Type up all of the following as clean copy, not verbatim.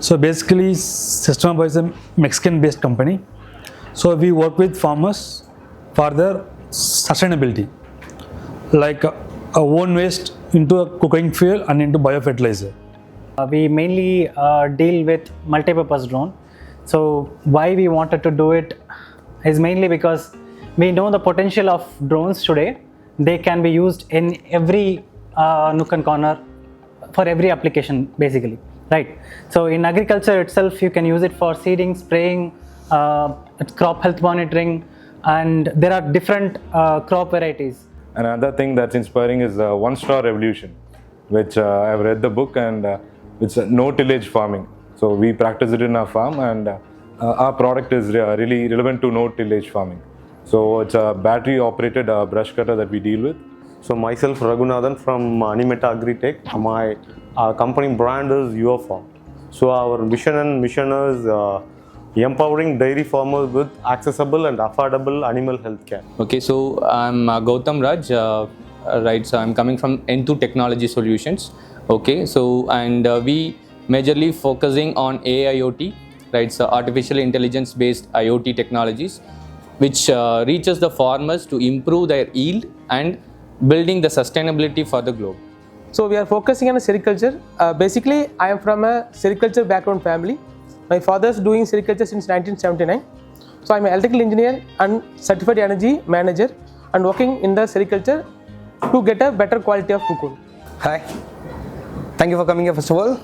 So basically, System is a Mexican-based company. So we work with farmers for their sustainability, like own waste into a cooking fuel and into biofertilizer. We mainly deal with multi-purpose drone. So why we wanted to do it is mainly because we know the potential of drones today. They can be used in every nook and corner for every application basically, right? So in agriculture itself, you can use it for seeding, spraying, crop health monitoring, and there are different crop varieties. Another thing that's inspiring is one straw revolution, which I've read the book, and it's no tillage farming. So we practice it in our farm, and our product is really relevant to no tillage farming. So it's a battery operated brush cutter that we deal with. So myself Raghunathan from Animeta Agri Tech. Our company brand is Your Farm. So our mission is empowering dairy farmers with accessible and affordable animal health care. Okay, so I'm Gautam Raj, right? So I'm coming from N2 Technology Solutions. Okay, so and we majorly focusing on AIoT, right? So artificial intelligence based IoT technologies, which reaches the farmers to improve their yield and building the sustainability for the globe. So we are focusing on sericulture. Basically, I am from a sericulture background family. My father is doing sericulture since 1979. So I'm an electrical engineer and certified energy manager and working in the sericulture to get a better quality of cocoon. Hi, thank you for coming here first of all.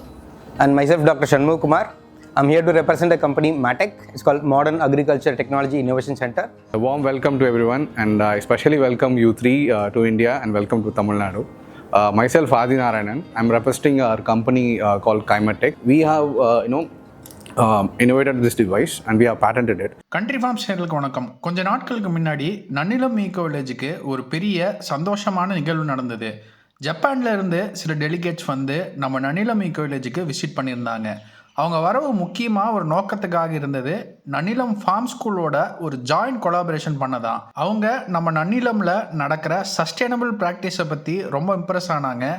And myself, Dr. Shanmugh Kumar. I'm here to represent the company MATEC. It's called Modern Agriculture Technology Innovation Center. A warm welcome to everyone, and I especially welcome you three to India and welcome to Tamil Nadu. Myself, Adi Narayanan. I'm representing our company called Kaimatech. We have, innovated this device and we have patented it. Country farms சேனலுக்கு வணக்கம். கொஞ்ச நாட்களுக்கு முன்னாடி Nannilam ego வில்லேஜுக்கு ஒரு பெரிய சந்தோஷமான நிகழ்வு நடந்தது. ஜப்பான்ல இருந்து சில டெலிகேட்ஸ் வந்து நம்ம நன்னிலம் ஈகோ வில்லேஜுக்கு விசிட் பண்ணியிருந்தாங்க. அவங்க வரவு முக்கியமாக ஒரு நோக்கத்துக்காக இருந்தது. நன்னிலம் ஃபார்ம் ஸ்கூலோட ஒரு ஜாயிண்ட் கொலாபரேஷன் பண்ணதான். அவங்க நம்ம நன்னிலமில் நடக்கிற சஸ்டைனபிள் ப்ராக்டிஸை பற்றி ரொம்ப இம்ப்ரெஸ் ஆனாங்க.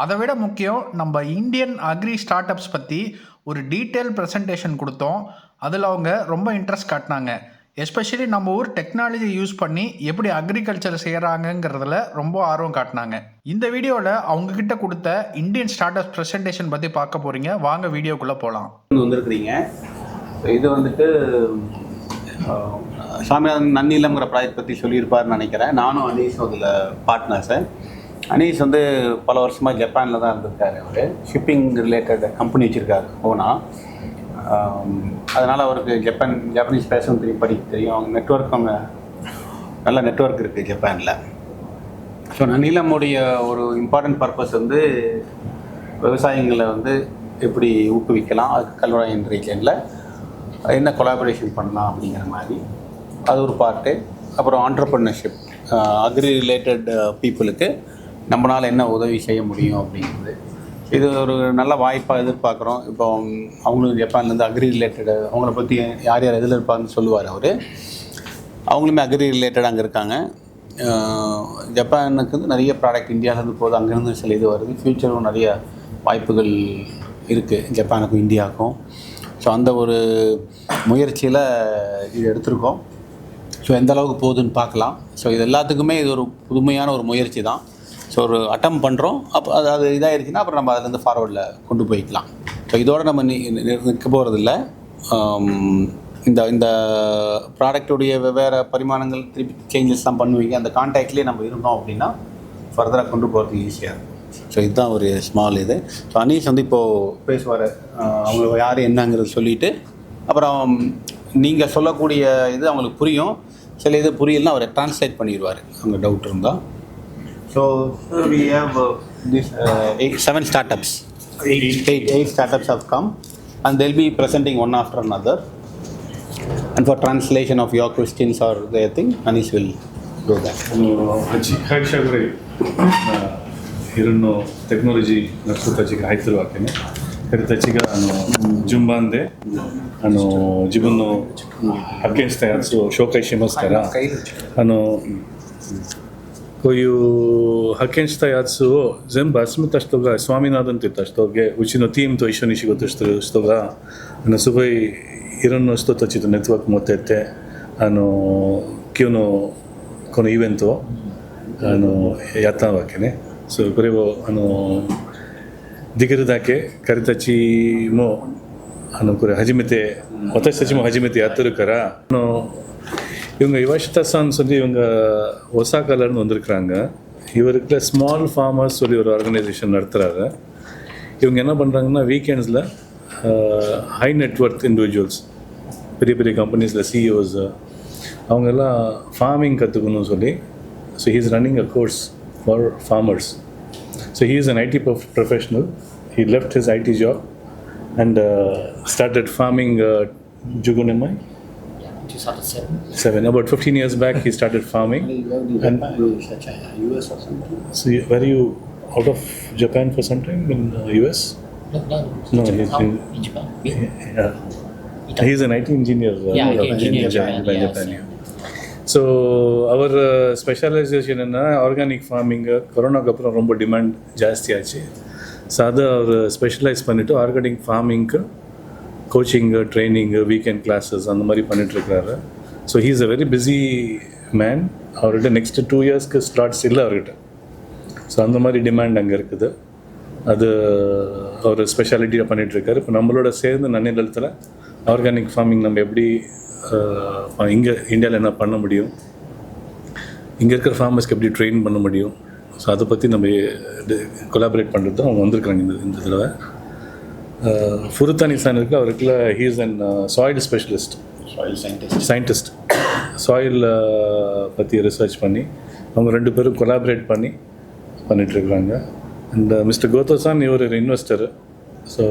அதை விட முக்கியம், நம்ம இந்தியன் அக்ரி ஸ்டார்ட் அப்ஸ் பற்றி ஒரு டீட்டெயில் ப்ரெசன்டேஷன் கொடுத்தோம். அதில் அவங்க ரொம்ப இன்ட்ரெஸ்ட் காட்டினாங்க. எஸ்பெஷலி நம்ம ஊர் டெக்னாலஜி யூஸ் பண்ணி எப்படி அக்ரிகல்ச்சர் செய்கிறாங்கங்கிறதுல ரொம்ப ஆர்வம் காட்டினாங்க. இந்த வீடியோவில் அவங்கக்கிட்ட கொடுத்த இந்தியன் ஸ்டார்ட் அப் ப்ரெசன்டேஷன் பற்றி பார்க்க போகிறீங்க. வாங்க வீடியோக்குள்ளே போகலாம். வந்துருக்குறீங்க. இது வந்துட்டு சாமிநாதன் நன்னிலம்ங்கிற ப்ராஜெக்ட் பற்றி சொல்லியிருப்பார்னு நினைக்கிறேன். நானும் அனீஸும் அதில் பார்ட்னர்ஸு. அனீஸ் வந்து பல வருஷமாக ஜப்பானில் தான் இருந்திருக்காரு. அவர் ஷிப்பிங் ரிலேட்டட் கம்பெனி வச்சுருக்காரு ஓனா. அதனால் அவருக்கு ஜப்பானீஸ் பேசவும் தெரியும், படிக்க தெரியும். அவங்க நெட்ஒர்க், அவங்க நல்ல நெட்ஒர்க் இருக்குது ஜப்பானில். ஸோ நன்னிலமுடைய ஒரு இம்பார்ட்டன்ட் பர்பஸ் வந்து விவசாயிகளை வந்து எப்படி ஊக்குவிக்கலாம், அதுக்கு கல்வராயன் ரீஜனில் என்ன கொலாபரேஷன் பண்ணலாம் அப்படிங்கிற மாதிரி அது ஒரு பார்ட்டு. அப்புறம் ஆண்டர்ப்ரனர்ஷிப், அக்ரி ரிலேட்டட் பீப்புளுக்கு நம்மளால் என்ன உதவி செய்ய முடியும் அப்படிங்கிறது. இது ஒரு நல்ல வாய்ப்பாக எதிர்பார்க்குறோம். இப்போ அவங்களுக்கு ஜப்பான்லேருந்து அக்ரி ரிலேட்டடு, அவங்கள பற்றி யார் யார் எதில் இருப்பாங்கன்னு சொல்லுவார் அவர். அவங்களுமே அக்ரி ரிலேட்டட் அங்கே இருக்காங்க. ஜப்பானுக்கு வந்து நிறைய ப்ராடக்ட் இந்தியாவிலேருந்து போகுது, அங்கேருந்து சில இது வருது. ஃப்யூச்சரும் நிறைய வாய்ப்புகள் இருக்குது ஜப்பானுக்கும் இந்தியாவுக்கும். ஸோ அந்த ஒரு முயற்சியில் இது எடுத்திருக்கோம். ஸோ எந்த அளவுக்கு போகுதுன்னு பார்க்கலாம். ஸோ இது எல்லாத்துக்குமே இது ஒரு புதுமையான ஒரு முயற்சி தான். ஸோ ஒரு அட்டம் பண்ணுறோம். அப்போ அது இதாகிடுச்சுன்னா அப்புறம் நம்ம அதிலேருந்து ஃபார்வர்டில் கொண்டு போய்க்கலாம். ஸோ இதோடு நம்ம நிற்க போகிறதில்ல. இந்த ப்ராடக்டுடைய வெவ்வேறு பரிமாணங்கள் திருப்பி சேஞ்சஸ்லாம் பண்ணுவீங்க. அந்த கான்டாக்ட்லேயே நம்ம இருந்தோம் அப்படின்னா ஃபர்தராக கொண்டு போகிறதுக்கு ஈஸியாக இருக்கும். ஸோ இதுதான் ஒரு ஸ்மால் இது. ஸோ அனீஸ் வந்து இப்போது பேசுவார். அவங்களுக்கு யார் என்னங்கிறது சொல்லிவிட்டு அப்புறம் நீங்கள் சொல்லக்கூடிய இது அவங்களுக்கு புரியும். சில இது புரியலன்னா அவர் ட்ரான்ஸ்லேட் பண்ணிடுவார் அவங்க டவுட் இருந்தால். So we have seven startups. Eight startups have come, and they'll be presenting one after another. And for translation of your questions or their thing, Anish will do that. Agri, hirno technology natsuta haituru wakene. Hirtachiga jumbande jibunno against yatsu shoukai shimasu kara こういう派遣したやつを全部集めた人がスワミナーダンって言った人で、うちのチームと一緒に仕事してる人がすごいいろんな人たちとネットワーク持ってて、今日のこのイベントをやったわけね。そうこれをできるだけ彼たちもこれ初めて、私たちも初めてやってるから、இவங்க யுவஷ்தாசான்னு சொல்லி இவங்க ஒசாக்காலேருந்து வந்திருக்கிறாங்க. இவருக்கு small farmers சொல்லி ஒரு organisation நடத்துகிறாங்க. இவங்க என்ன பண்ணுறாங்கன்னா வீக்கெண்ட்ஸில் ஹை நெட்ஒர்க் இண்டிவிஜுவல்ஸ், பெரிய பெரிய கம்பெனிஸில் சிஇஓஸ் அவங்கெல்லாம் ஃபார்மிங் கற்றுக்கணும்னு சொல்லி, so he is running a course for farmers. So he is an ID professional. He left his IT job and started farming Jugunamai. About 15 years back he started farming. And US or something? So were you out of Japan for some time in US? No, he's in Japan. Yeah. He's an IT engineer. IT engineer in Japan. Yeah. So our specialization in organic farming கொரோனாக்கு அப்புறம் ரொம்ப demand ஜாஸ்தியாச்சு. So அதை அவர் specialise பண்ணிவிட்டு organic ஃபார்மிங்க்கு கோச்சிங்கு, ட்ரைனிங்கு, வீக்கெண்ட் கிளாஸஸ் அந்த மாதிரி பண்ணிகிட்ருக்கிறாரு. So he is a very busy man. அவர்கிட்ட நெக்ஸ்ட்டு 2 இயர்ஸ்க்கு ஸ்லாட்ஸ் இல்லை அவர்கிட்ட. ஸோ அந்த மாதிரி டிமாண்ட் அங்கே இருக்குது. அது அவர் ஸ்பெஷாலிட்டியாக பண்ணிகிட்ருக்காரு. இப்போ நம்மளோட சேர்ந்து நன்னிலத்தில் ஆர்கானிக் ஃபார்மிங் நம்ம எப்படி இங்கே இந்தியாவில் என்ன பண்ண முடியும், இங்கே இருக்கிற ஃபார்மர்ஸ்க்கு எப்படி ட்ரெயின் பண்ண முடியும், ஸோ அதை பற்றி நம்ம கொலாபரேட் பண்ணுறது தான் அவங்க வந்திருக்காங்க இந்த தடவை. ஃபுருத்தானி சான் இருக்குது, அவருக்குள்ள he is an soil specialist, scientist. Soil பற்றி ரிசர்ச் பண்ணி அவங்க 2 பேரும் கொலாபரேட் பண்ணி பண்ணிகிட்ருக்குறாங்க. அண்ட் மிஸ்டர் கோத்தோசான் இவர் ஒரு இன்வெஸ்டரு. ஸோ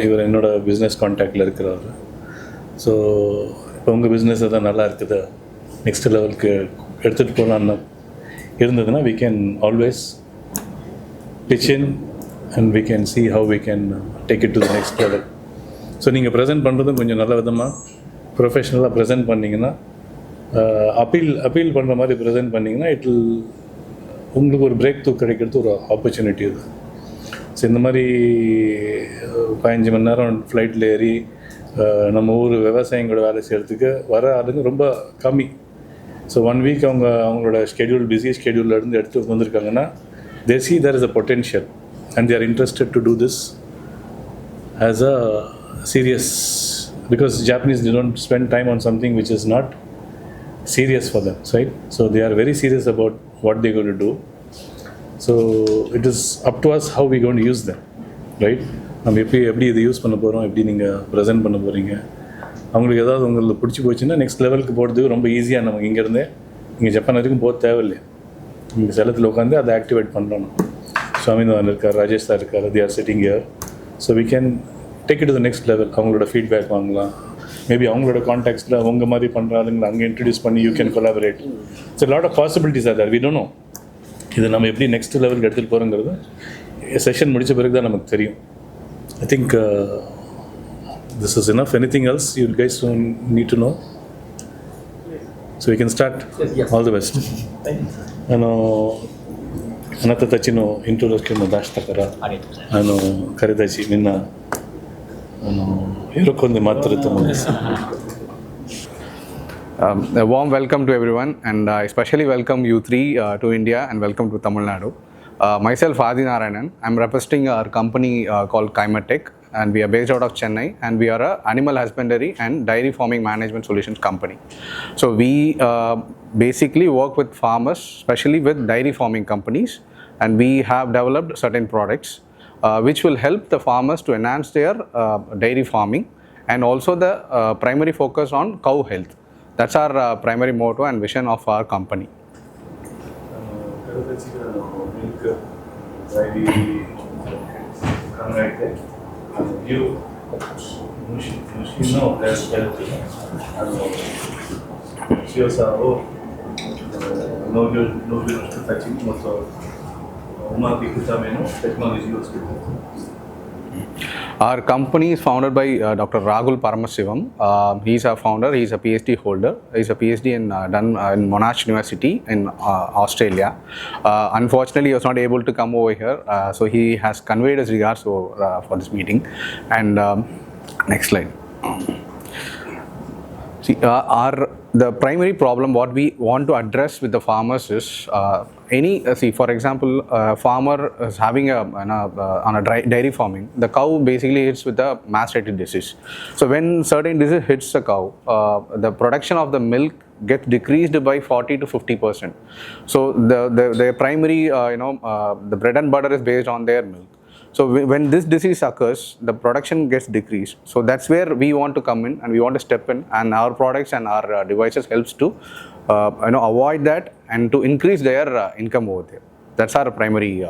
இவர் என்னோட பிஸ்னஸ் கான்டாக்டில் இருக்கிறவர். ஸோ இப்போ உங்கள் பிஸ்னஸ் எதாவது நல்லா இருக்குது, நெக்ஸ்ட் லெவலுக்கு எடுத்துகிட்டு போகலான்னு இருந்ததுன்னா we can always pitch in and we can see how we can take it to the next level. So நீங்கள் ப்ரெசென்ட் பண்ணுறதும் கொஞ்சம் நல்ல விதமாக ப்ரொஃபஷ்னலாக ப்ரெசென்ட் பண்ணிங்கன்னா, அப்பீல் பண்ணுற மாதிரி ப்ரெசென்ட் பண்ணிங்கன்னா உங்களுக்கு ஒரு பிரேக் த்ரூ கிடைக்கிறது ஒரு ஆப்பர்ச்சுனிட்டி இது. ஸோ இந்த மாதிரி 15 மணி நேரம் ஃப்ளைட்டில் ஏறி நம்ம ஊர் விவசாயிங்களோட வேலை செய்கிறதுக்கு வர ஆளுங்க ரொம்ப கம்மி. ஸோ 1 வீக் அவங்களோட பிஸி ஸ்கெடியூலில் இருந்து எடுத்து வந்திருக்காங்கன்னா, they see there is a potential and they are interested to do this as a serious, because Japanese, they don't spend time on something which is not serious for them, right? So they are very serious about what they're going to do. So it is up to us how we're going to use them, right? நம்ம எப்படி இதை use பண்ண போகிறோம், எப்படி நீங்கள் present பண்ண போகிறீங்க, அவங்களுக்கு ஏதாவது உங்களுக்கு பிடிச்சி போச்சுன்னா நெக்ஸ்ட் லெவலுக்கு போகிறதுக்கு ரொம்ப ஈஸியாக நமக்கு இங்கேருந்தே இங்கே ஜப்பான் வரைக்கும் போக தேவையில்லை. இங்கே சேலத்தில் உட்காந்து அதை ஆக்டிவேட் பண்ணுறோம். சுவாமிநாதன் இருக்கார், ராஜேஷ் சார் இருக்கார், they are sitting here. So we can take it to the next level. அவங்களோட ஃபீட்பேக் வாங்கலாம். மேபி அவங்களோட கான்டாக்ட்ஸில் உங்கள் மாதிரி பண்ணுற ஆளுங்களை அங்கே இன்ட்ரடியூஸ் பண்ணி you can collaborate. So lot of possibilities are there. We don't know இது நம்ம எப்படி நெக்ஸ்ட் லெவலுக்கு எடுத்துகிட்டு போகிறோங்கிறது செஷன் முடித்த பிறகு தான் நமக்கு தெரியும். I think this is enough. Anything else you guys don't need to know? So we can start. Yes. All the best. Anata tachino introduction no dashta kara. Karidachi minna hirokonde matrutta mudis. A warm welcome to everyone, and I especially welcome you three to India and welcome to Tamil Nadu. Myself, Adi Narayanan. I'm representing our company called Kimatech, and we are based out of Chennai, and we are a animal husbandry and dairy farming management solutions company. So we basically work with farmers, especially with dairy farming companies, and we have developed certain products which will help the farmers to enhance their dairy farming, and also the primary focus on cow health. That's our primary motto and vision of our company. Our company is founded by Dr. Rahul Paramasivam. He's a founder. He's a PhD holder. He's a PhD done in Monash University in Australia. Unfortunately, he was not able to come over here, so he has conveyed his regards for this meeting. And next slide. See, the primary problem what we want to address with the farmers is for example, a farmer is having on a dairy farming, the cow basically hits with a mastitis disease. So when certain disease hits the cow, the production of the milk gets decreased by 40 to 50%. So the primary the bread and butter is based on their milk. So when this disease occurs, the production gets decreased. So that's where we want to come in and we want to step in, and our products and our devices helps to avoid that and to increase their income over there. That's our primary.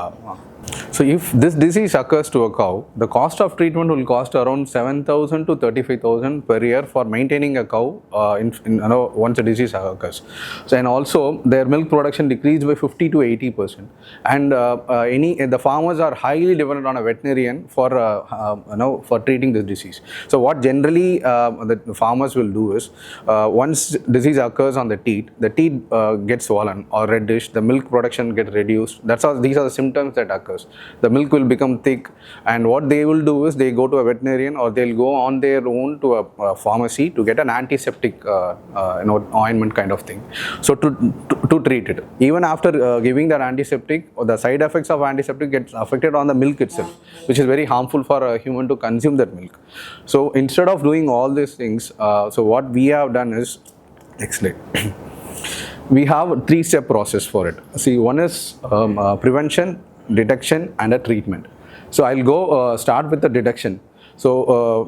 So if this disease occurs to a cow, the cost of treatment will cost around 7,000 to 35,000 per year for maintaining a cow once a disease occurs. So, and also their milk production decreased by 50 to 80%. And the farmers are highly dependent on a veterinarian for treating this disease. So what generally the farmers will do is once disease occurs on the teat gets swollen or reddish, the milk production gets reduced. These are the symptoms that occurs. The milk will become thick, and what they will do is they go to a veterinarian or they'll go on their own to a pharmacy to get an antiseptic ointment kind of thing. So to treat it, even after giving that antiseptic, the side effects of antiseptic gets affected on the milk itself, which is very harmful for a human to consume that milk. So instead of doing all these things, so what we have done is, next slide. We have a 3-step process for it. See, one is prevention, detection, and a treatment. So I'll go start with the detection. So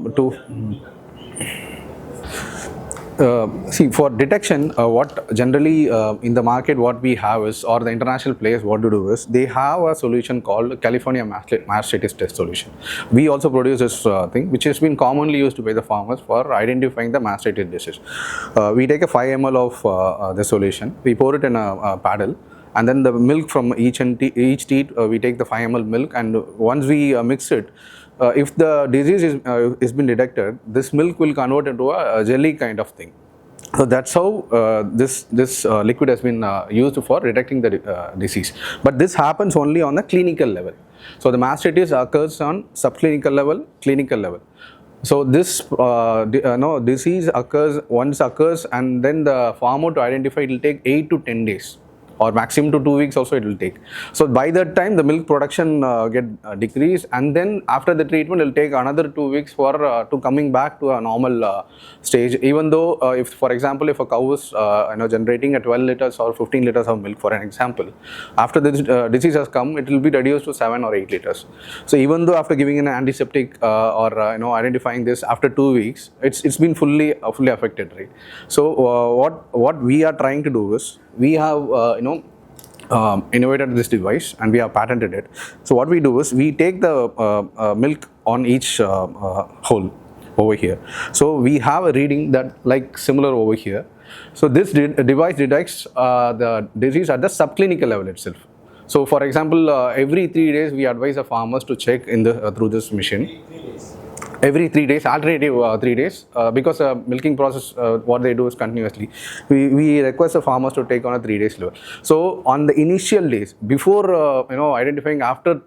see, for detection, what generally in the market what we have is, or the international players what to do is, they have a solution called California mastitis test solution. We also produce this thing which has been commonly used by the farmers for identifying the mastitis disease. We take a 5 ml of the solution, we pour it in a paddle, and then the milk from each teat, we take the 5 ml milk, and once we mix it, if the disease is been detected, this milk will convert into a jelly kind of thing. So that's how this liquid has been used for detecting the disease. But this happens only on the clinical level. So the mastitis occurs on subclinical level, clinical level. So this disease occurs, and then the farmer to identify, it will take 8 to 10 days. Or maximum to 2 weeks also it will take. So by that time the milk production get decreased, and then after the treatment it will take another 2 weeks for to coming back to a normal stage. Even though if, for example, if a cow is generating a 12 liters or 15 liters of milk, for an example, after this disease has come, it will be reduced to 7 or 8 liters. So even though after giving an antiseptic or identifying this after 2 weeks, it's been fully affected, right? So what we are trying to do is, we have innovated this device and we have patented it. So what we do is, we take the milk on each hole over here. So we have a reading that like similar over here. So this device detects the disease at the subclinical level itself. So for example, every 3 days we advise the farmers to check through this machine. Every 3 days, alternative 3 days, because milking process, what they do is continuously. We request the farmers to take on a 3 days level. So on the initial days, before identifying after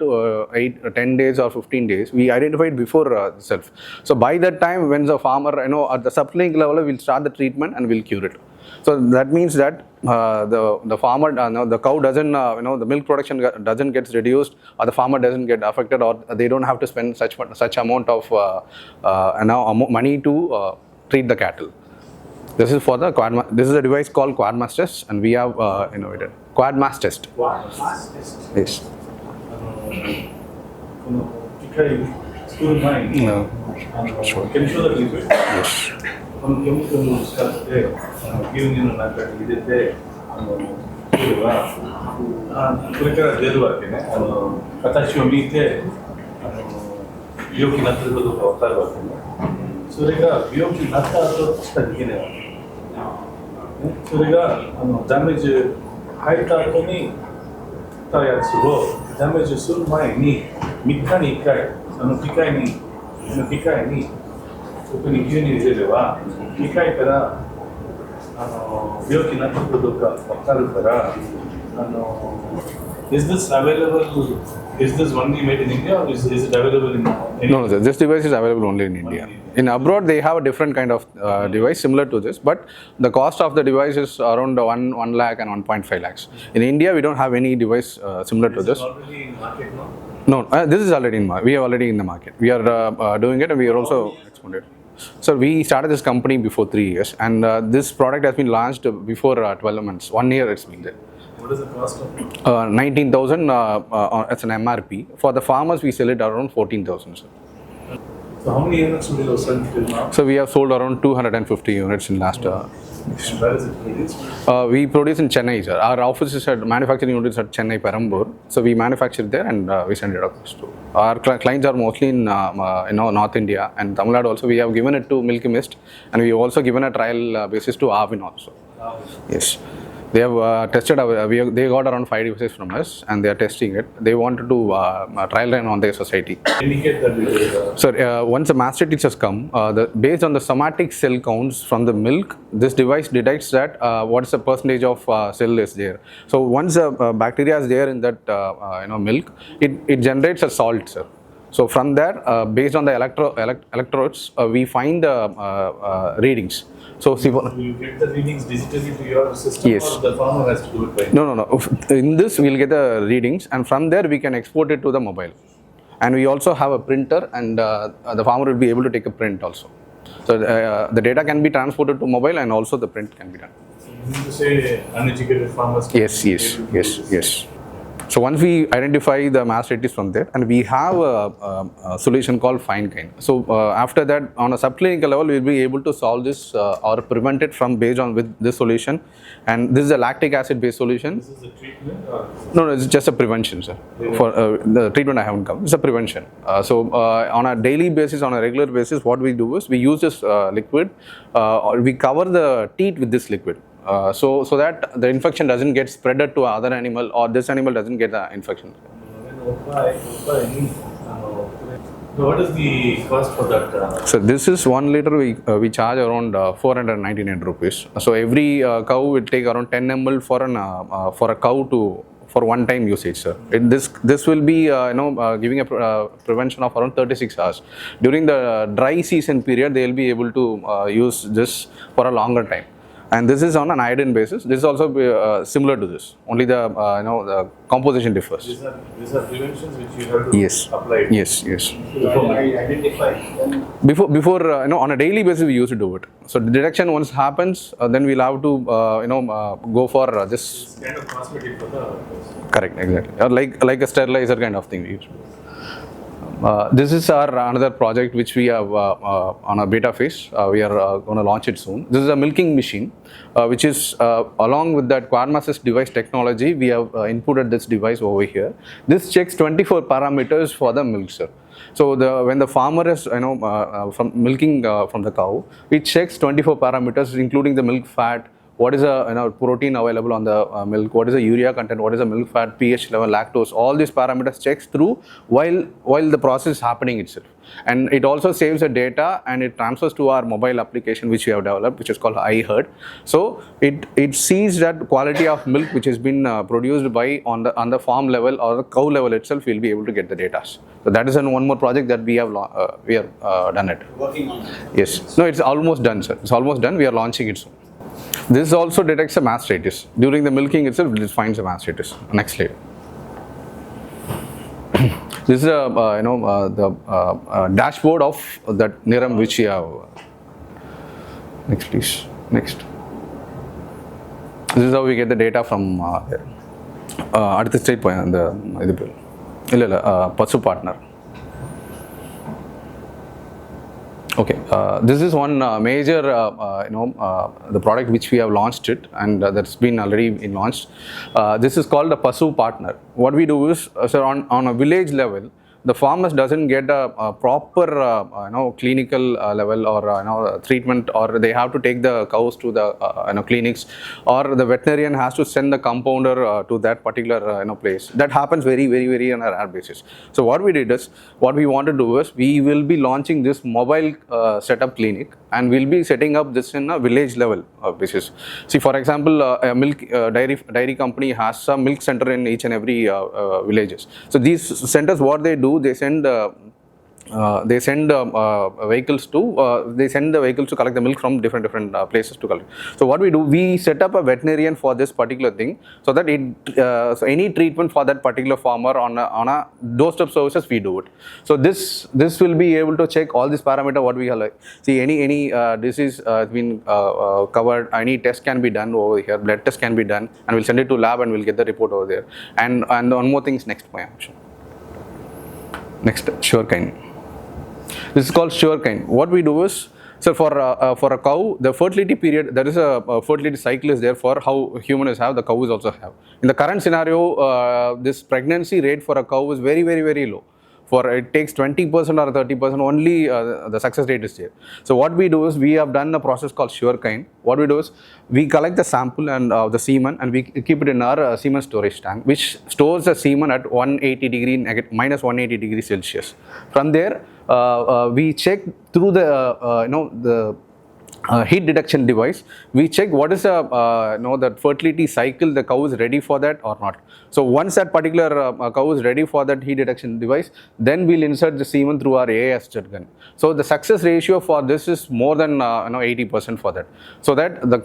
8 or 10 days or 15 days, we identified before itself. So by that time, when the farmer at the subclinical level, we'll start the treatment and we'll cure it. So that means that the farmer, the cow doesn't, the milk production doesn't get reduced, or the farmer doesn't get affected, or they don't have to spend such amount of money to treat the cattle. This is for the this is a device called Quadmas test, and we have innovated Quadmas test. Yes. Sure. Can you show the liquid? Yes. このケミカルを使って牛乳の中に入れてこれはこれから出るわけね。形を見て病気になっているかどうか分かるわけね。それが病気になった後しかできないわけ、ね、それがダメージ入った後にたやつをダメージする前に3日に1回機械に機械に特に牛乳入れれば機械から病気になったことが分かるから、is this available? Is this only made in India or is it available in India? No, sir. This device is available only in India. In abroad, they have a different kind of device similar to this, but the cost of the device is around 1 lakh and 1.5 lakhs. In India, we don't have any device similar to this. Is it already in market now? No, this is already in market. We are already in the market. We are doing it, and we are also exporting it. So we started this company before 3 years, and this product has been launched before 12 months. 1 year it's been there. What is the cost of it? 19,000 as an MRP. For the farmers, we sell it around 14,000. Sir. So how many units will you sell till now? So we have sold around 250 units in last. And where is it produced? We produce in Chennai, sir. Our office is at manufacturing units at Chennai, Perambur. So we manufacture there and we send it across to. Our clients are mostly in North India and Tamil Nadu also. We have given it to Milky Mist, and we have also given a trial basis to Avin also. Yes. They have tested, they got around 5 devices from us and they are testing it. They wanted to trial run on their society. Indicate that it is. So once the mastitis has come, based on the somatic cell counts from the milk, this device detects that what is the percentage of cell is there. So once bacteria is there in that milk, it generates a salt, sir. So from there, based on the electrodes, we find the readings. So you get the readings digitally to your system, yes. Or the farmer has to do it by hand? No. In this, we'll get the readings, and from there we can export it to the mobile. And we also have a printer, and the farmer will be able to take a print also. So the data can be transported to mobile, and also the print can be done. So you mean to say uneducated farmers? Yes. So once we identify the mastitis from there, and we have a solution called fine kind. So after that, on a subclinical level, we'll be able to solve this or prevent it from based on with this solution. And this is a lactic acid based solution. This is a treatment? Or? No, it's just a prevention, sir. For the treatment I haven't come. It's a prevention. So on a daily basis, on a regular basis, what we do is we use this liquid, or we cover the teat with this liquid. So that the infection doesn't get spreaded to other animal, or this animal doesn't get the infection. So what is the cost for that? So this is 1 liter we charge around 499 rupees. So every cow will take around 10 ml for a cow for one time usage, sir. This will be giving a prevention of around 36 hours. During the dry season period, they will be able to use this for a longer time. And this is on an iodine basis. This is also similar to this. Only the composition differs. These are preventions which you have to apply. Yes. Before identify. Before on a daily basis we used to do it. So the detection once happens, then we'll have to go for this. It's kind of cosmetic for the. Correct, exactly. Or like a sterilizer kind of thing we use. This is our another project which we have on a beta phase. We are going to launch it soon. This is a milking machine, which is along with that QuadMass's device technology. We have inputted this device over here. This checks 24 parameters for the milk, sir. So when the farmer is from milking from the cow, it checks 24 parameters, including the milk fat. What is the protein available on the milk? What is the urea content? What is the milk fat, pH level, lactose? All these parameters checks through while the process is happening itself. And it also saves the data and it transfers to our mobile application which we have developed, which is called iHerd. So it sees that quality of milk which has been produced by on the farm level or the cow level itself. We'll be able to get the data. So that is one more project that we have done it. Working on it. Yes. No, it's almost done, sir. It's almost done. We are launching it soon. This also detects a mastitis. During the milking itself, it finds a mastitis. Next slide. This is the dashboard of that Nilam which we have. Next, please. Next. This is how we get the data from there. அடுத்த state போய் அந்த இது பேர் இல்லை பசு partner. Okay, this is one major, the product which we have launched it, and that's been already launched. This is called a Pasu Partner. What we do is, sir, on a village level, the farmers doesn't get a proper clinical level or treatment, or they have to take the cows to the clinics, or the veterinarian has to send the compounder to that particular place. That happens very on a rare basis. So what we did is, what we want to do is, we will be launching this mobile setup clinic, and we'll be setting up this in a village level basis. See, for example, a milk dairy company has a milk center in each and every villages. So these centers, what they do, they send vehicles to collect the milk from different places to collect. So what we do, we set up a veterinarian for this particular thing, so that so any treatment for that particular farmer on a doorstep services, we do it. So this will be able to check all these parameters what we have. Like, see, any disease has been covered, any test can be done over here, blood test can be done, and we'll send it to lab and we'll get the report over there. And one more thing is next, my option. Next, sugarcane. This is called sugarcane. What we do is, so for a cow, the fertility period, there is a fertility cycle is there for how humans have, the cows also have. In the current scenario, this pregnancy rate for a cow is very low. For it takes 20% or 30%, only the success rate is there. So what we do is, we have done a process called sugarcane. What we do is, we collect the sample and the semen, and we keep it in our semen storage tank, which stores the semen at minus 180 degrees Celsius. From there, we check through the heat detection device. We check what is the fertility cycle, the cow is ready for that or not. So once that particular cow is ready for that heat detection device, then we'll insert the semen through our AIS jet gun. So the success ratio for this is more than 80% for that. So that the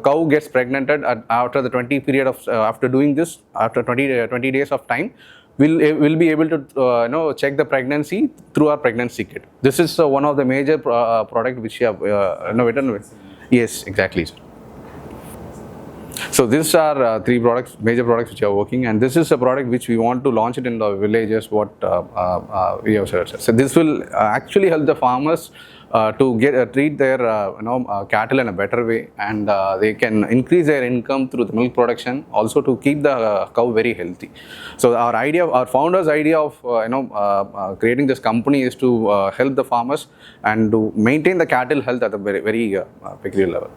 cow gets pregnanted after the 20 period of after doing this, after 20 days of time, we'll be able to check the pregnancy through our pregnancy kit. This is one of the major product which we have innovated with. Yes, exactly. So these are three major products which are working, and this is a product which we want to launch it in the villages. What we have said. So this will actually help the farmers to treat their cattle in a better way, and they can increase their income through the milk production, also to keep the cow very healthy. So our founder's idea of creating this company is to help the farmers and to maintain the cattle health at a very peculiar level.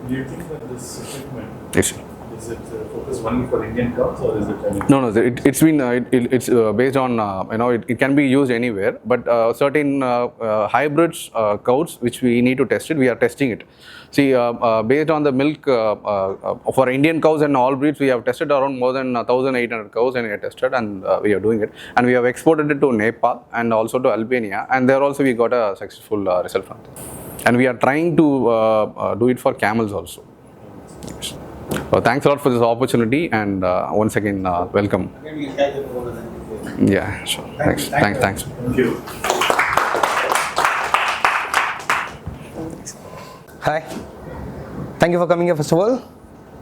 Do you think that this equipment, yes, is it focused only for Indian cows, or is it? No. It's based on it can be used anywhere, but certain hybrids cows which we need to test it. We are testing it. See, based on the milk for Indian cows and all breeds, we have tested around more than 1,800 cows, and we are tested, and we are doing it. And we have exported it to Nepal and also to Albania, and there also we got a successful result from it. And we are trying to do it for camels also. Yes. Thanks a lot for this opportunity, and once again, welcome. Yeah, sure. Thanks. Thank you. Hi. Thank you for coming here, first of all.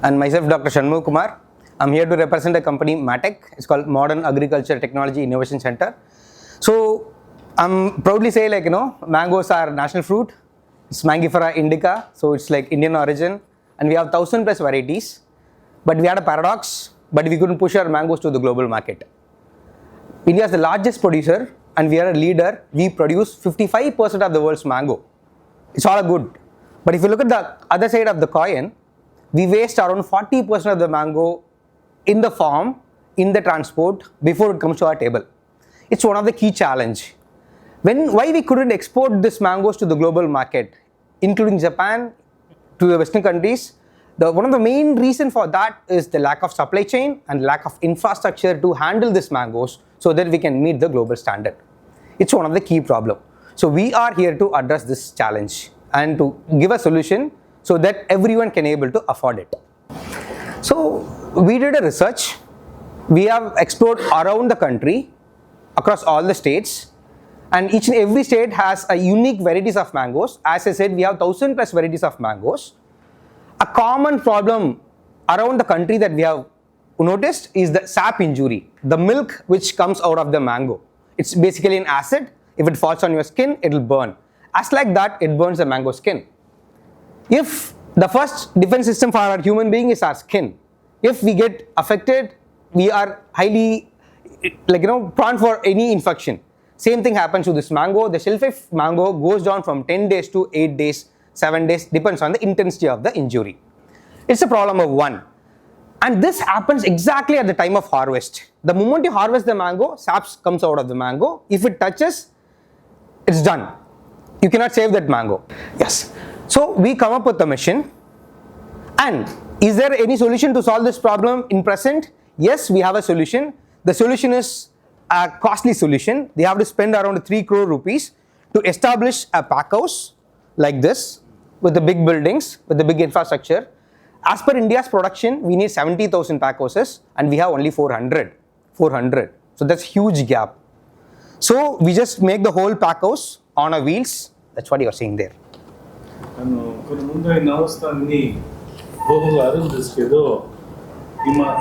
And myself, Dr. Shanmugh Kumar. I'm here to represent a company, MATEC. It's called Modern Agriculture Technology Innovation Center. So I'm proudly say, mangoes are national fruit. It's Mangifera indica, so it's like Indian origin, and we have 1,000 plus varieties. But we had a paradox, but we couldn't push our mangoes to the global market. India is the largest producer, and we are a leader. We produce 55% of the world's mango. It's all good. But if you look at the other side of the coin, we waste around 40% of the mango in the farm, in the transport, before it comes to our table. It's one of the key challenge. Why we couldn't export these mangoes to the global market, including Japan, to the Western countries, one of the main reason for that is the lack of supply chain and lack of infrastructure to handle these mangoes so that we can meet the global standard. It's one of the key problems. So we are here to address this challenge and to give a solution so that everyone can able to afford it. So we did a research. We have explored around the country, across all the states, and each and every state has a unique varieties of mangoes. As I said, we have 1,000 plus varieties of mangoes. A common problem around the country that we have noticed is the sap injury, the milk which comes out of the mango. It's basically an acid. If it falls on your skin, it will burn. As like that, it burns the mango skin. If the first defense system for our human being is our skin, if we get affected, we are highly prone for any infection. Same thing happens to this mango. The shelf life mango goes down from 10 days to 8 days, 7 days, depends on the intensity of the injury. It's a problem of one. And this happens exactly at the time of harvest. The moment you harvest the mango, sap comes out of the mango. If it touches, it's done. You cannot save that mango. Yes. So we come up with a machine. And is there any solution to solve this problem in present? Yes, we have a solution. The solution is a costly solution. They have to spend around 3 crore rupees to establish a pack house like this with the big buildings, with the big infrastructure. As per India's production, we need 70,000 pack houses and we have only 400. So that's huge gap. So we just make the whole pack house on our wheels. That's what you are seeing there. కొన్ని ముందు నవస్థాన్ని 호호가 아름드스게도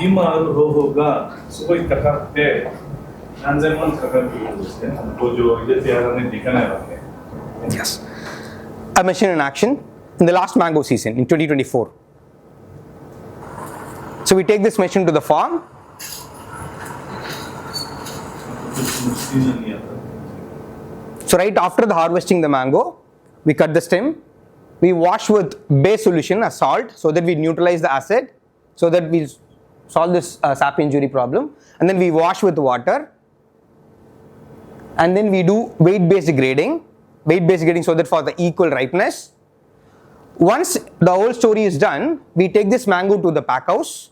이마 호호가 수고이 takate 난제만 takate 보조 이제 대하는 디카나요. Yes. A machine in action in the last mango season in 2024. So we take this machine to the farm. So right after the harvesting the mango, we cut the stem. We wash with base solution, a salt, so that we neutralize the acid, so that we solve this sap injury problem. And then we wash with water. And then we do weight-based grading. Weight-based grading so that for the equal ripeness. Once the whole story is done, we take this mango to the pack house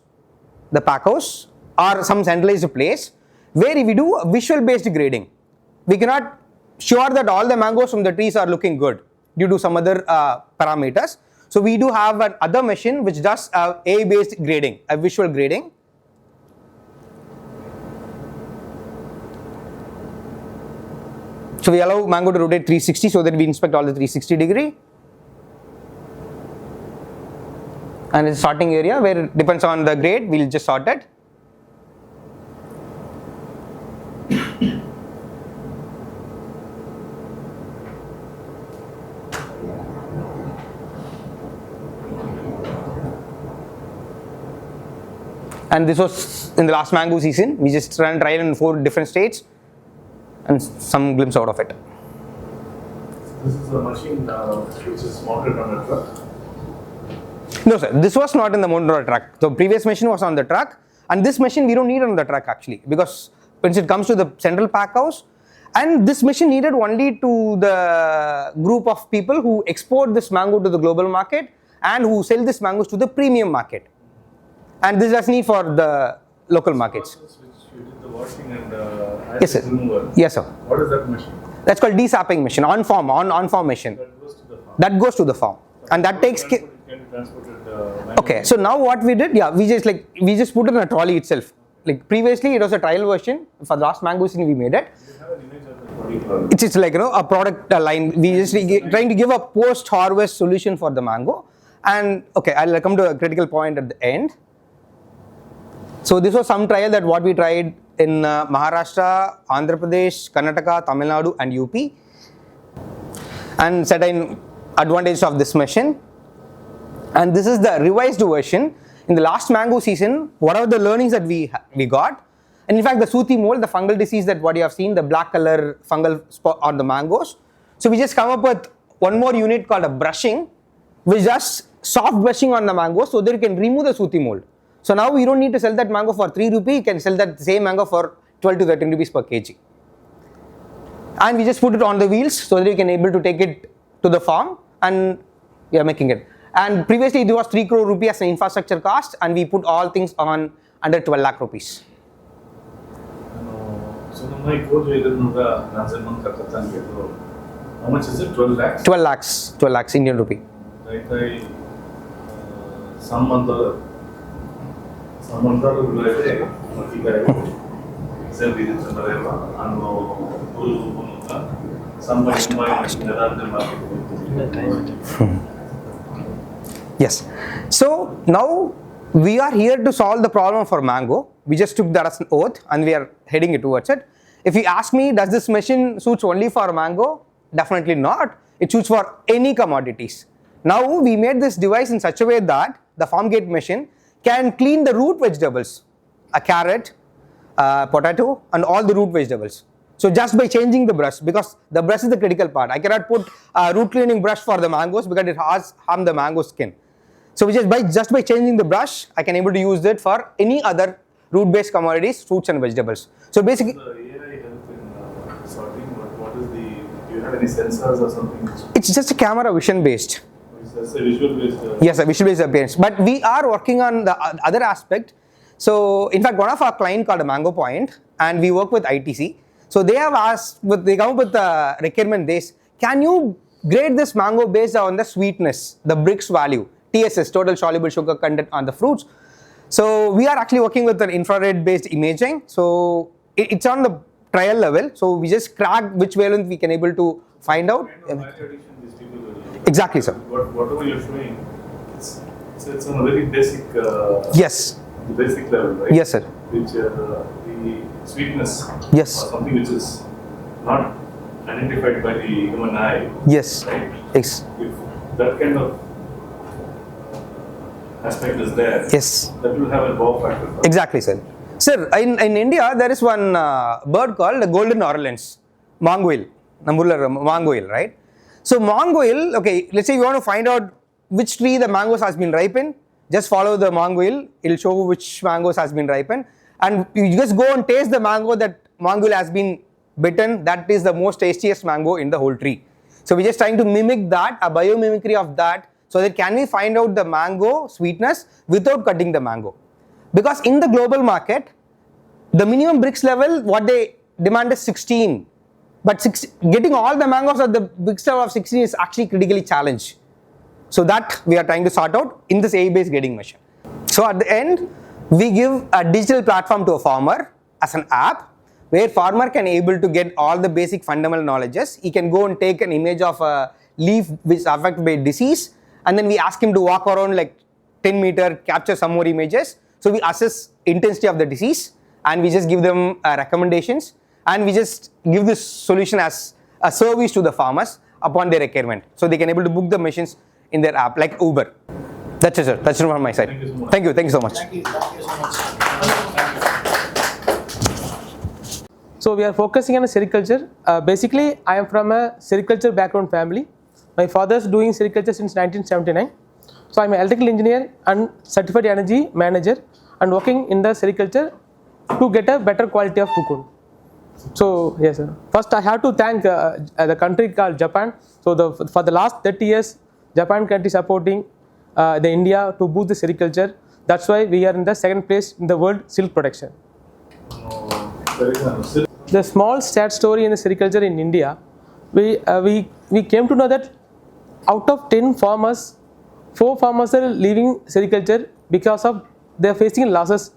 or some centralized place where we do visual-based grading. We cannot sure that all the mangoes from the trees are looking good due to some other parameters. So we do have another machine which does A-based grading, a visual grading. So we allow mango to rotate 360 so that we inspect all the 360 degree. And it's sorting area where it depends on the grade, we'll just sort it. And this was in the last mango season. We just ran trial in 4 different states and some glimpse out of it. This is a machine which is mounted on a truck. No sir, this was not in the mounted on a truck. The previous machine was on the truck, and this machine we don't need on the truck actually, because once it comes to the central pack house, and this machine needed only to the group of people who export this mango to the global market and who sell this mangoes to the premium market. And this does need for the local markets. Which you did the washing and Yes sir. removal. Yes sir. What is that machine? That's called desapping machine, on farm machine. That goes to the farm. That goes to the farm, and that takes care. It can be transported. Okay, so now what we did, we just put it in a trolley itself. Like previously, it was a trial version. For the last mango season, we made it. You have an image of the trolley. It's like a product line. We just trying to give a post-harvest solution for the mango. And okay, I'll come to a critical point at the end. So this was some trial that what we tried in Maharashtra, Andhra Pradesh, Karnataka, Tamil Nadu, and UP. And certain advantages of this machine. And this is the revised version. In the last mango season, what are the learnings that we got? And in fact, the sooty mold, the fungal disease that what you have seen, the black color fungal spot on the mangoes. So we just come up with one more unit called a brushing, which does soft brushing on the mango so that you can remove the sooty mold. So now you don't need to sell that mango for 3 rupees, you can sell that same mango for 12 to 13 rupees per kg. And we just put it on the wheels so that you can able to take it to the farm and we are making it. And previously it was 3 crore rupees as an infrastructure cost, and we put all things on under 12 lakh rupees. So now I go to Iranura, Nannilam Kakatan. How much is it? 12 lakhs? 12 lakhs Indian rupee. Some month Yes. So now we are here to solve the problem for mango. We just took that as an oath and we are heading towards it. If you ask me, does this machine suits only for mango? Definitely not. It suits for any commodities. Now we made this device in such a way that the farm gate machine can clean the root vegetables, a carrot, potato, and all the root vegetables. So just by changing the brush, because the brush is the critical part. I cannot put a root cleaning brush for the mangoes because it has harm the mango skin. So just by changing the brush, I can able to use it for any other root-based commodities, fruits and vegetables. So basically, The AI help in sorting. What is the? Do you have any sensors or something? it's just a camera vision based. It's just a visual based. Yes, a visual based appearance. But we are working on the other aspect. So in fact, one of our client called a Mango Point, and we work with ITC. So they have asked, they come up with the requirement this, can you grade this mango based on the sweetness, the Brix value, TSS, total soluble sugar content on the fruits. So we are actually working with an infrared based imaging. So it's on the trial level. So we just crack which wavelength we can able to find out. Exactly, sir. Whatever you're showing, it's on a very basic. Yes. Basic level, right? Yes, sir. Which the sweetness. Yes. Or something which is not identified by the human eye. Yes. Right. Yes. If that kind of aspect is there. Yes. That will have a wow factor. Exactly, sir. Sir, in India, there is one bird called the golden orleans, mangoil, mangoil, right? So mangoil, okay, let's say you want to find out which tree the mangoes has been ripened, just follow the mangoil, it will show which mangoes has been ripened, and you just go and taste the mango that mangoil has been bitten, that is the most tastiest mango in the whole tree. So we're just trying to mimic that, a biomimicry of that, so that can we find out the mango sweetness without cutting the mango. Because in the global market, the minimum Brix level, what they demand is 16. But getting all the mangoes at the Brix level of 16 is actually critically challenged. So that we are trying to sort out in this AI-based grading machine. So at the end, we give a digital platform to a farmer as an app, where farmer can able to get all the basic fundamental knowledges. He can go and take an image of a leaf which is affected by disease, and then we ask him to walk around like 10 meter, capture some more images. So we assess intensity of the disease, and we just give them recommendations, and we just give this solution as a service to the farmers upon their requirement. So they can able to book the machines in their app like Uber. That's it, sir. That's it from my side. Thank you. Thank you so much. Thank you so much. So we are focusing on sericulture. Basically, I am from a sericulture background family. My father is doing sericulture since 1979. So I am an electrical engineer and certified energy manager, and working in the sericulture to get a better quality of cocoon. So yes, sir. First, I have to thank the country called Japan. So for the last 30 years, Japan country supporting the India to boost the sericulture. That's why we are in the second place in the world silk production. The small sad story in the sericulture in India, we came to know that out of 10 farmers, 4 farmers are leaving sericulture because of they are facing losses,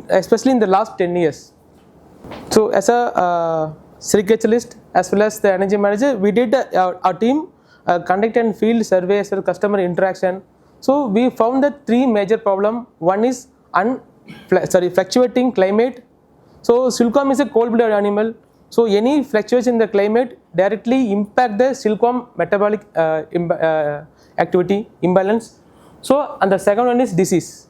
especially in the last 10 years. So as a sericulturalist as well as the energy manager, we did our team conduct and field survey as well as customer interaction. So we found that 3 major problems. One is fluctuating climate. So silkworm is a cold-blooded animal. So any fluctuation in the climate directly impact the silkworm metabolic activity imbalance. So and the second one is disease.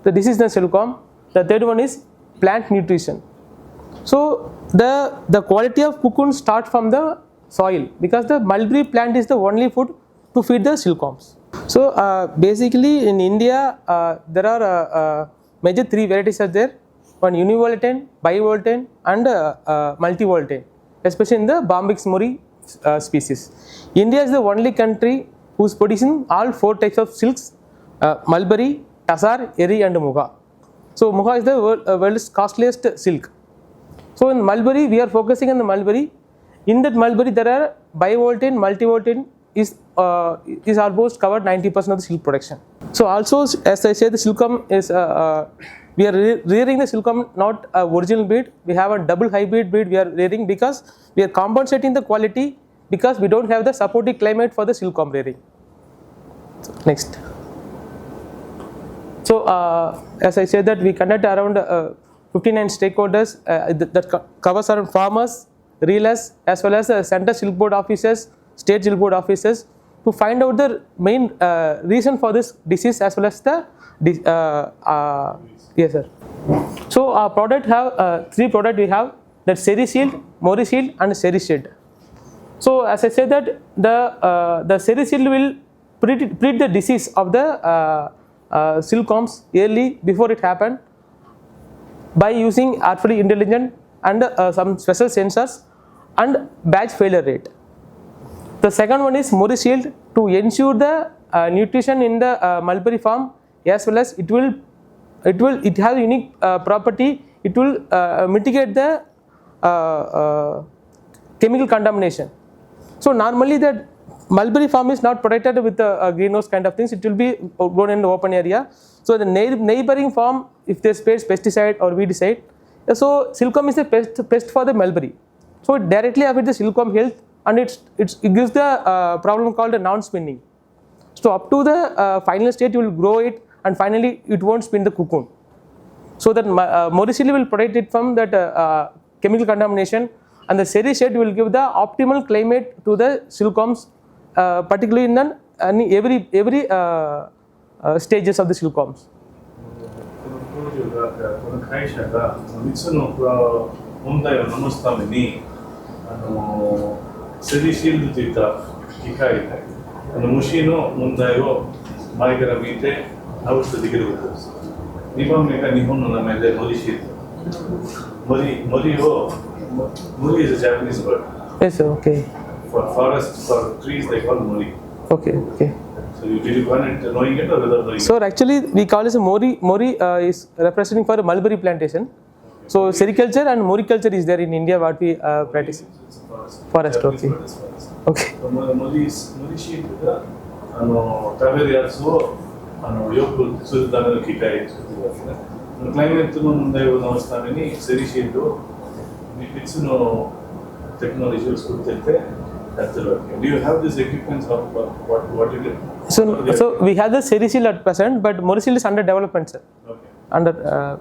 The disease in the silkworm. The third one is plant nutrition. So the quality of cocoon starts from the soil, because the mulberry plant is the only food to feed the silkworms. So basically in India there are major 3 varieties are there. One univoltine, bivoltine and multivoltine, especially in the Bombyx mori species. India is the only country who is producing all 4 types of silks, mulberry, tassar, eri and muga. So muga is the world's costliest silk. So in mulberry, we are focusing on the mulberry. In that mulberry, there are bivoltine, multivoltine is almost covered 90% of the silk production. So also, as I said, the silkworm is we are rearing the silkworm not a original breed. We have a double hybrid breed we are rearing because we are compensating the quality because we don't have the supportive climate for the silkworm rearing. So, next. So as I said that we conduct around 59 stakeholders that covers around farmers, realers as well as center silk board officers, state silk board officers, to find out the main reason for this disease as well as the yes sir. So our product have three products we have, that Seri Shield, Mori Shield and Seri Shield. So as I said that the Seri Shield will treat the disease of the silkworms early before it happened by using artificially intelligent and some special sensors and batch failure rate. The second one is Mori Shield, to ensure the nutrition in the mulberry farm, as well as it has unique property. It will mitigate the chemical contamination. So normally the mulberry farm is not protected with the greenhouse kind of things. It will be grown in the open area. So the neighboring farm, if they sprays pesticide or weedicide, so silkworm is a pest for the mulberry. So it directly affects the silkworm health, and it gives the problem called a non-spinning. So up to the final state you will grow it, and finally it won't spin the cocoon. So that Mori Shield will protect it from that chemical contamination, and the Seri Shield will give the optimal climate to the silkworms, particularly in every stages of the silkworms. この会社が3つの問題を直すためにセリシールドといった機械で虫の問題を前から見て直してできることです。2番目が日本の名前でモリシールド。森 is a Japanese word. Yes, sir. Okay. For forest, for trees, they call mori. Okay. So did you learn it knowing it or without knowing it? So actually we call it a Mori. Mori is representing for a mulberry plantation. So sericulture and moriculture is there in India, what we practice. Forest, okay. Okay. Mori sheet 食べるやつをよくするための機械を作っていますね。クライメットの問題を直すためにセリシールドを3つのテクノロジーを作っていてやってるわけ。Do you have this equipment? What you do? So we have the Seri Shield at present, but Mori Shield is under development, sir. Okay.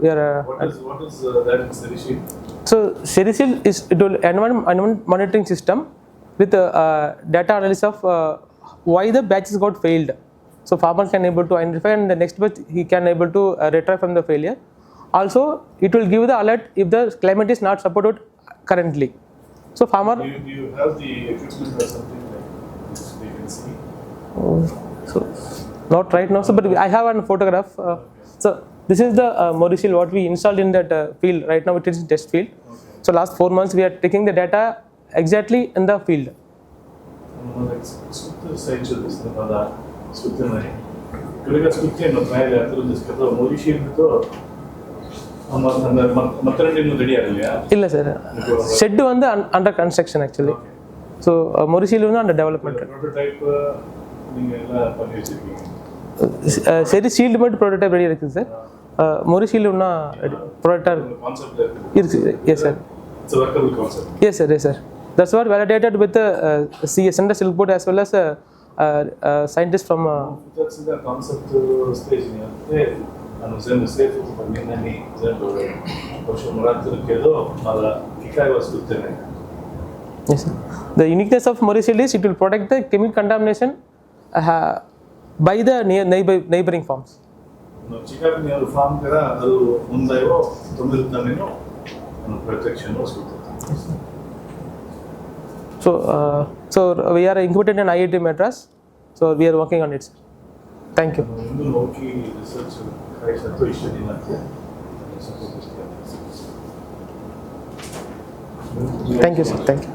We are. What is that Seri Shield? So Seri Shield is environment monitoring system with data analysis of why the batches got failed. So farmer can able to identify, and the next batch he can able to retry from the failure. Also, it will give the alert if the climate is not supported currently. So farmer. Do you have the equipment or something like this we can see? So not right now, sir, but I have a photograph. So this is the Mori Shield what we installed in that field. Right now it is test field. Okay. So last 4 months we are taking the data exactly in the field. Illa sir, shed under construction actually. Okay. So Mori Shield is under development. Prototype Seri Shield prototype ready irukku sir. Mori Shield prototype concept yes sir. It's a workable concept. Yes sir. That's what validated with the Center Silk Board as well as scientists from. That's the concept stage.全部政府とかみんなに全部保証もらってるけどまだ機械は作ってない。Yes, sir. The uniqueness of Mori Shield is it will protect the chemical contamination by the neighboring farms. 近くにあるファームからある問題を止めるためのプロテクションを作っています。So we are incubated in IIT Madras. So we are working on it, sir. Thank you. 大きいリサーチ会社と一緒になってサポートしています。Thank you, sir. Thank you.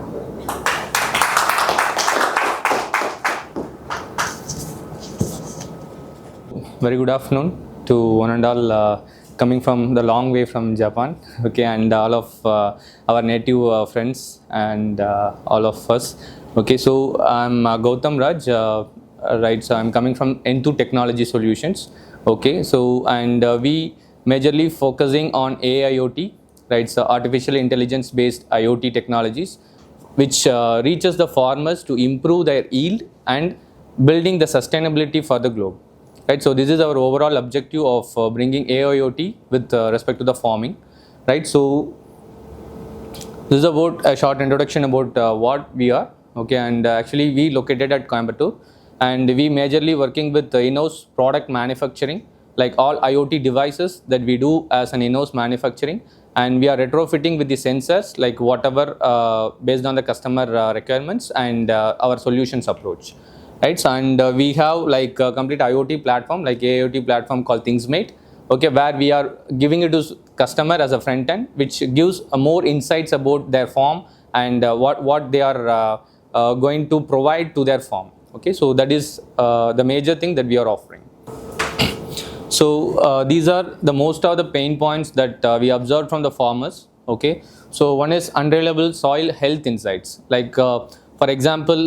Very good afternoon to one and all coming from the long way from Japan, okay, and all of our native friends and all of us. Okay, so I'm Gautam Raj, right, so I'm coming from N2 Technology Solutions, okay, so and we majorly focusing on AIoT, right, so artificial intelligence based IoT technologies which reaches the farmers to improve their yield and building the sustainability for the globe. Right, so this is our overall objective of bringing AIoT with respect to the farming, right? So this is about a short introduction about what we are, okay, and actually we located at Coimbatore, and we majorly working with in-house product manufacturing like all IoT devices that we do as an in-house manufacturing, and we are retrofitting with the sensors like whatever based on the customer requirements and our solutions approach, right? So, and we have like a complete IoT platform, like AIoT platform called ThingsMate, okay, where we are giving it to customer as a front end, which gives more insights about their farm and what they are going to provide to their farm. Okay, so that is the major thing that we are offering. So these are the most of the pain points that we observed from the farmers. Okay, so one is unreliable soil health insights. Like for example,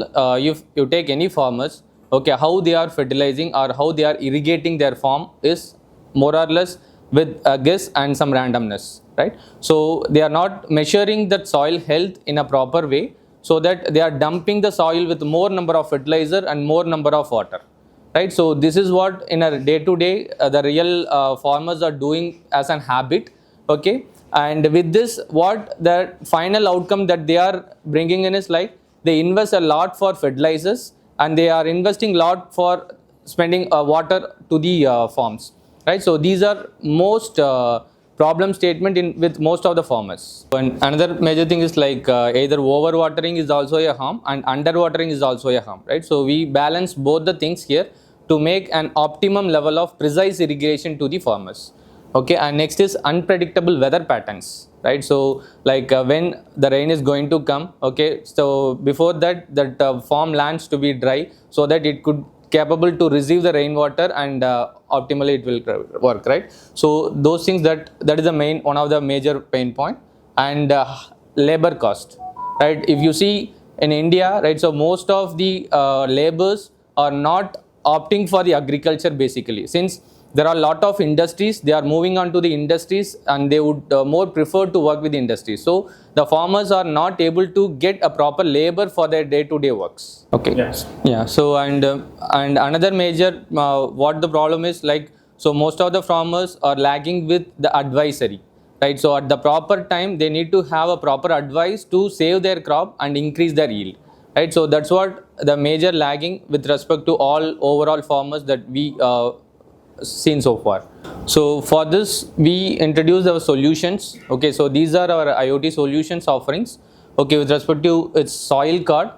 if you take any farmers, okay, how they are fertilizing or how they are irrigating their farm is more or less with a guess and some randomness, right? So they are not measuring that soil health in a proper way, so that they are dumping the soil with more number of fertilizer and more number of water, right? So this is what in a day to day the real farmers are doing as an habit, okay? And with this, what the final outcome that they are bringing in is like they invest a lot for fertilizers and they are investing a lot for spending water to the farms, right? So these are most problem statement in with most of the farmers. And another major thing is like either overwatering is also a harm and underwatering is also a harm, right? So we balance both the things here to make an optimum level of precise irrigation to the farmers. Okay, and next is unpredictable weather patterns, right? So like when the rain is going to come, okay, so before that farm lands to be dry so that it could capable to receive the rainwater and optimally it will work, right? So those things that is the main one of the major pain point. And labor cost, right? If you see in India, right, so most of the laborers are not opting for the agriculture basically, since there are a lot of industries, they are moving on to the industries and they would more prefer to work with the industries. So the farmers are not able to get a proper labor for their day-to-day works. Okay. Yes. Yeah. So and another major what the problem is like, so most of the farmers are lagging with the advisory, right? So at the proper time they need to have a proper advice to save their crop and increase their yield, right? So that's what the major lagging with respect to all overall farmers that we seen so far. So for this we introduced our solutions. Okay, so these are our IoT solutions offerings. Okay, with respect to its soil card,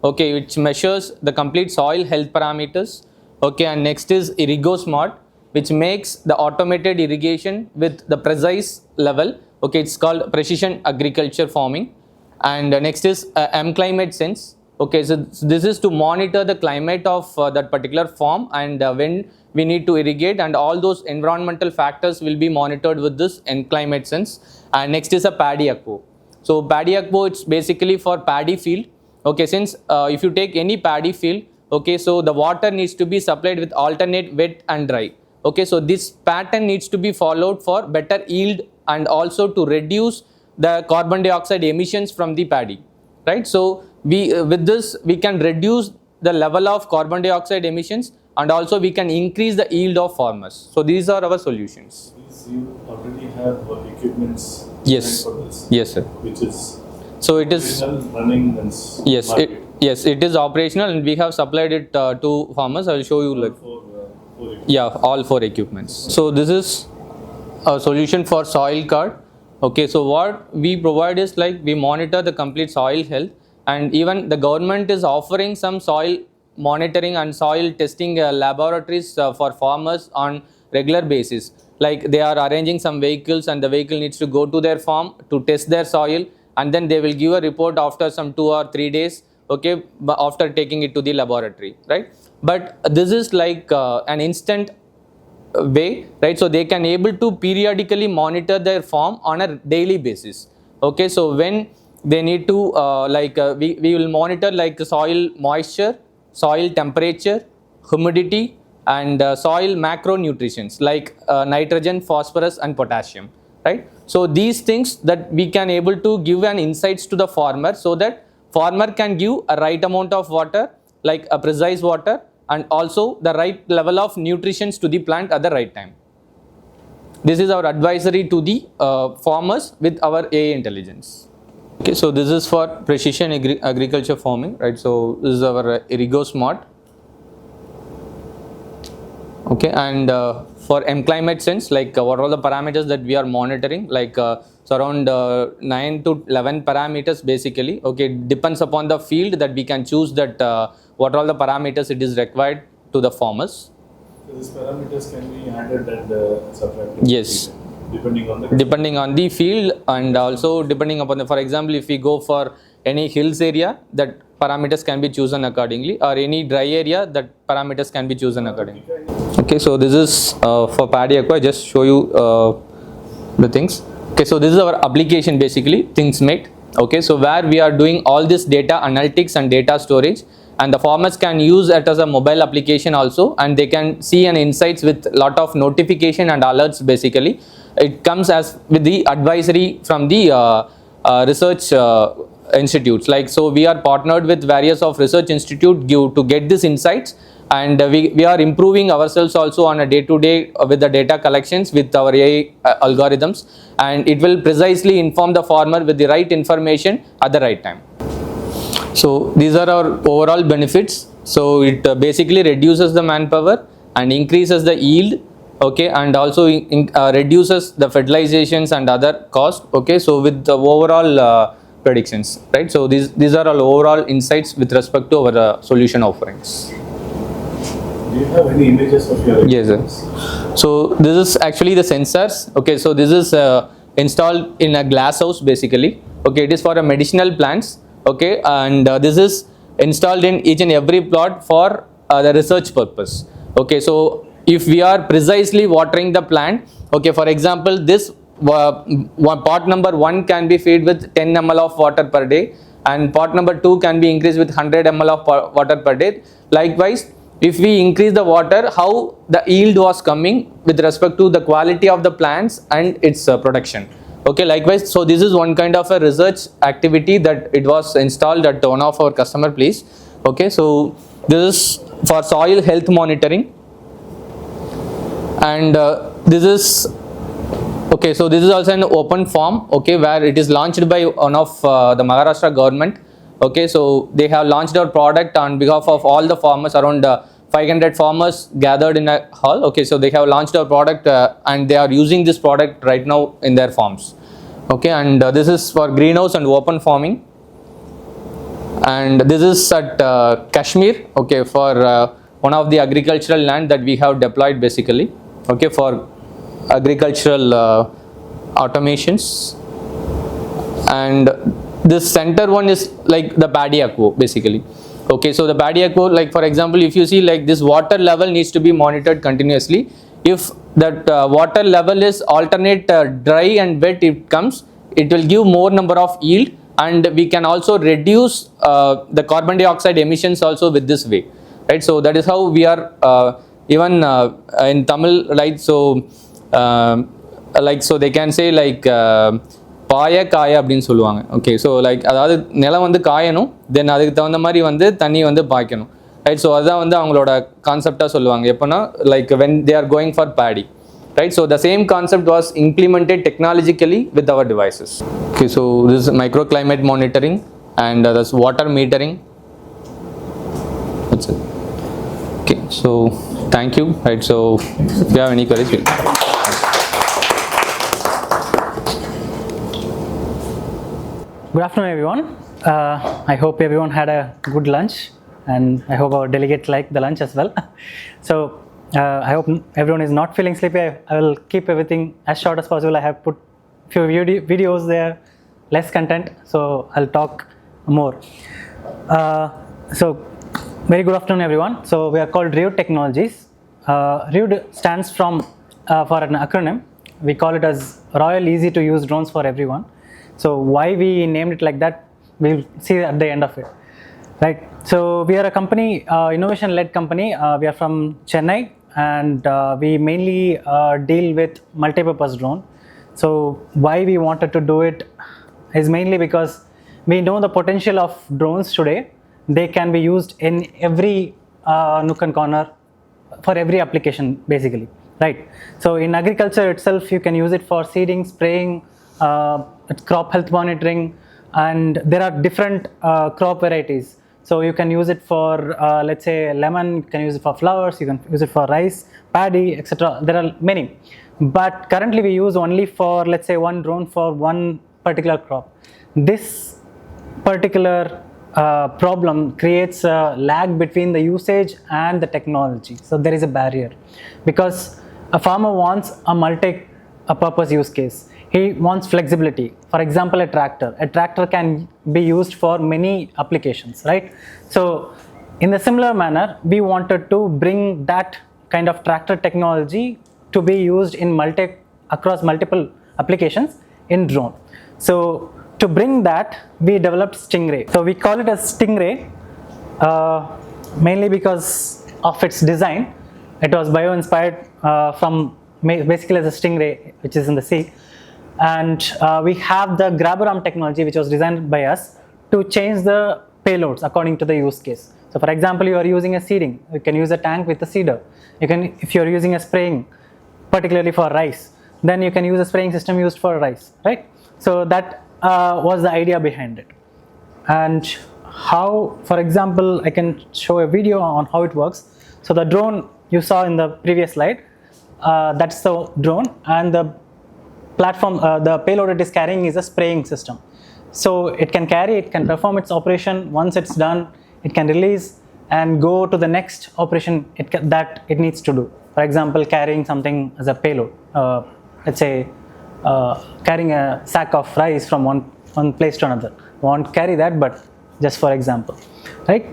okay, which measures the complete soil health parameters. Okay, and next is IrrigoSmart, which makes the automated irrigation with the precise level. Okay, it's called precision agriculture farming. And next is Climate Sense. Okay, so this is to monitor the climate of that particular farm and when we need to irrigate, and all those environmental factors will be monitored with this Climate Sense. And next is a Paddy Akvo. So Paddy Akvo, it's basically for paddy field. Okay, since if you take any paddy field, okay, so the water needs to be supplied with alternate wet and dry. Okay, so this pattern needs to be followed for better yield and also to reduce the carbon dioxide emissions from the paddy, right? So we with this we can reduce the level of carbon dioxide emissions and also we can increase the yield of farmers. So these are our solutions. You already have equipments. Yes. For this. Yes, sir. Which is. So it is running. And yes. It is operational and we have supplied it to farmers. I will show you like. Yeah, all 4 equipments. So this is a solution for soil card. Okay, so what we provide is like we monitor the complete soil health, and even the government is offering some soil monitoring and soil testing laboratories for farmers on regular basis. Like they are arranging some vehicles and the vehicle needs to go to their farm to test their soil, and then they will give a report after some 2 or 3 days, okay, after taking it to the laboratory, right? But this is like an instant way, right? So they can able to periodically monitor their farm on a daily basis. Okay, so when they need to we will monitor like soil moisture, soil temperature, humidity, and soil macronutrients like nitrogen, phosphorus, and potassium, right? So these things that we can able to give an insights to the farmer, so that farmer can give a right amount of water, like a precise water, and also the right level of nutrition to the plant at the right time. This is our advisory to the farmers with our AI intelligence. Okay, so this is for precision agriculture farming, right? So this is our IrrigoSmart. Okay, and for climate sense, like what are all the parameters that we are monitoring, like so around 9 to 11 parameters basically. Okay, it depends upon the field that we can choose that what are all the parameters it is required to the farmers. So these parameters can be added and subtracted. Yes, depending on the field, and also depending upon the, for example, if we go for any hills area, that parameters can be chosen accordingly, or any dry area, that parameters can be chosen accordingly. Okay, so this is for paddy aqua. I just show you the things. Okay, so this is our application basically, ThingsMate. Okay, so where we are doing all this data analytics and data storage, and the farmers can use it as a mobile application also, and they can see an insights with lot of notification and alerts basically. It comes as with the advisory from the research institutes. Like, so we are partnered with various of research institute to get these insights, and we are improving ourselves also on a day-to-day with the data collections with our AI algorithms, and it will precisely inform the farmer with the right information at the right time. So these are our overall benefits. So it basically reduces the manpower and increases the yield, okay, and also reduces the fertilizations and other costs. Okay, so with the overall predictions, right? So these are all overall insights with respect to our solution offerings. Do you have any images of your? Yes, sir. So this is actually the sensors. Okay, so this is installed in a glass house basically. Okay, it is for a medicinal plants. Okay, and this is installed in each and every plot for the research purpose. Okay, so if we are precisely watering the plant, okay, for example, this pot number 1 can be fed with 10 ml of water per day, and pot number 2 can be increased with 100 ml of water per day. Likewise, if we increase the water, how the yield was coming with respect to the quality of the plants and its production. Okay, likewise, so this is one kind of a research activity that it was installed at one of our customer place. Okay, so this is for soil health monitoring, and this is okay, so this is also an open form, okay, where it is launched by one of the Maharashtra government. Okay, so they have launched our product on behalf of all the farmers, around 500 farmers gathered in a hall. Okay, so they have launched our product and they are using this product right now in their farms. Okay, and this is for greenhouse and open farming, and this is at Kashmir. Okay, for one of the agricultural land that we have deployed basically. Okay, for agricultural automations, and this center one is like the paddy aqua basically. Okay, so the paddy aqua, like for example, if you see, like this water level needs to be monitored continuously. If that water level is alternate dry and wet, it comes, it will give more number of yield, and we can also reduce the carbon dioxide emissions also with this way, right? So that is how we are even in Tamil, right? So like, so they can say like பாய காய அப்படின்னு சொல்லுவாங்க. Okay, so like அதாவது நிலம் வந்து காயணும், தென் அதுக்கு தகுந்த மாதிரி வந்து தண்ணி வந்து பாய்க்கணும், ரைட்? ஸோ அதுதான் வந்து அவங்களோட கான்செப்டாக சொல்லுவாங்க. எப்போனா like when they are going for Bedi, right? So the same concept was implemented technologically with our devices. Okay, so this is microclimate monitoring, and that's water metering. That's it. Okay, so thank you, right? So if you have any queries, Good afternoon, everyone. I hope everyone had a good lunch, and I hope our delegates liked the lunch as well. So I hope everyone is not feeling sleepy. I will keep everything as short as possible. I have put few videos there, less content, so I'll talk more. So very good afternoon, everyone. So we are called REUD Technologies. REUD stands for an acronym. We call it as Royal Easy to Use Drones for Everyone. So why we named it like that, we'll see at the end of it, right? So we are a company, innovation-led company. We are from Chennai, and we mainly deal with multi-purpose drone. So why we wanted to do it is mainly because we know the potential of drones today. They can be used in every nook and corner for every application basically, right? So in agriculture itself, you can use it for seeding, spraying, crop health monitoring, and there are different crop varieties. So you can use it for, let's say, lemon, you can use it for flowers, you can use it for rice, paddy, etc. There are many. But currently we use only for, let's say, one drone for one particular crop. This particular problem creates a lag between the usage and the technology. So there is a barrier, because a farmer wants a multi-purpose use case. He wants flexibility. For example, a tractor can be used for many applications, right? So in the similar manner, we wanted to bring that kind of tractor technology to be used in across multiple applications in drone. So to bring that, we developed Stingray. So we call it a Stingray mainly because of its design. It was bio-inspired from basically as a stingray, which is in the sea. And we have the grabber arm technology, which was designed by us to change the payloads according to the use case. So for example, you are using a seeding, you can use a tank with a seeder. You can, if you are using a spraying, particularly for rice, then you can use a spraying system used for rice, right? So that was the idea behind it. And how, for example, I can show a video on how it works. So the drone you saw in the previous slide, that's the drone, and the platform, the payload it is carrying is a spraying system. So it can carry, it can perform its operation. Once it's done, it can release and go to the next operation that it needs to do. For example, carrying something as a payload, let's say carrying a sack of rice from one place to another. Won't carry that, but just for example, right?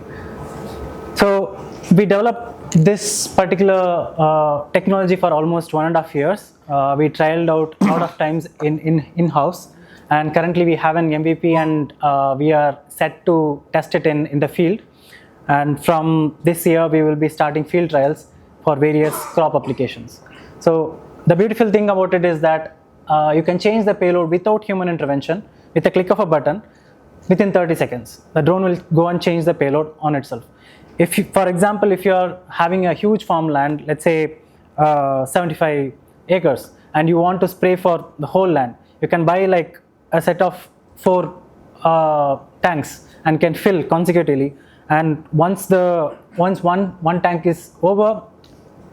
So we developed this particular technology for almost 1.5 years. We trialed out a lot of times in-house, and currently we have an MVP, and we are set to test it in the field. And from this year, we will be starting field trials for various crop applications. So the beautiful thing about it is that you can change the payload without human intervention with a click of a button within 30 seconds. The drone will go and change the payload on itself. If you, for example, if you are having a huge farmland, let's say 75 acres, and you want to spray for the whole land, you can buy like a set of 4 tanks and can fill consecutively. And once one tank is over,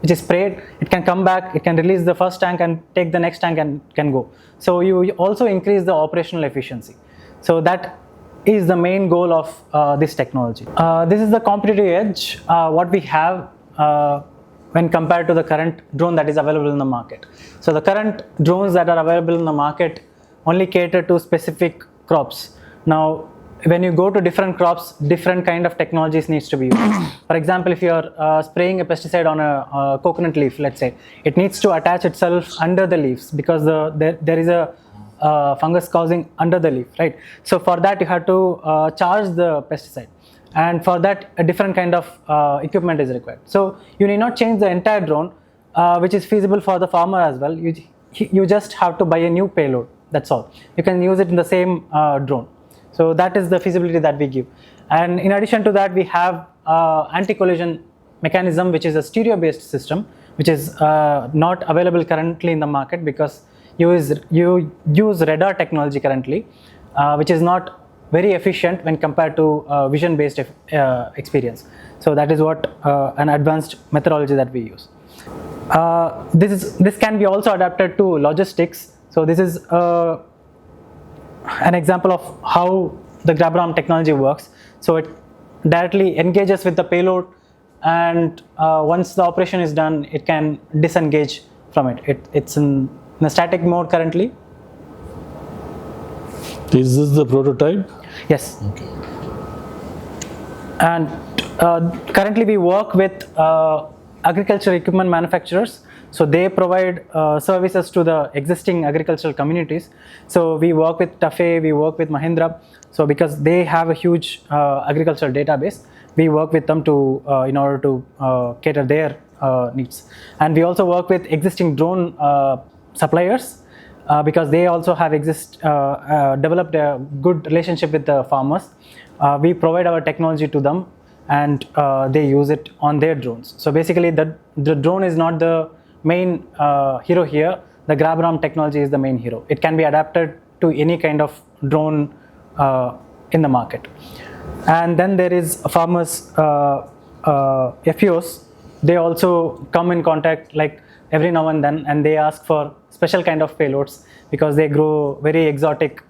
which is sprayed, it can come back, it can release the first tank and take the next tank and can go. So you also increase the operational efficiency. So that is the main goal of this technology. This is the competitive edge, what we have when compared to the current drone that is available in the market. So the current drones that are available in the market only cater to specific crops. Now, when you go to different crops, different kind of technologies needs to be used. For example, if you are spraying a pesticide on a coconut leaf, let's say, it needs to attach itself under the leaves because there is a fungus causing under the leaf, right? So for that you have to charge the pesticide, and for that a different kind of equipment is required. So you need not change the entire drone, which is feasible for the farmer as well. You just have to buy a new payload, that's all. You can use it in the same drone. So that is the feasibility that we give. And in addition to that, we have anti-collision mechanism, which is a stereo-based system, which is not available currently in the market because you use radar technology currently, which is not very efficient when compared to vision-based experience. So that is what an advanced methodology that we use. This can be also adapted to logistics. So this is an example of how the grabber arm technology works. So it directly engages with the payload, and once the operation is done, it can disengage from it. It's in a static mode currently. Is this the prototype? Yes. Okay. And currently we work with agriculture equipment manufacturers. So they provide services to the existing agricultural communities. So we work with Tafe, we work with Mahindra. So because they have a huge agricultural database, we work with them to in order to cater their needs. And we also work with existing drone suppliers because they also have developed a good relationship with the farmers. We provide our technology to them, and they use it on their drones. So basically the drone is not the main hero here. The grabber arm technology is the main hero. It can be adapted to any kind of drone in the market. And then there is farmers, FPOs. They also come in contact like every now and then, and they ask for special kind of payloads because they grow very exotic,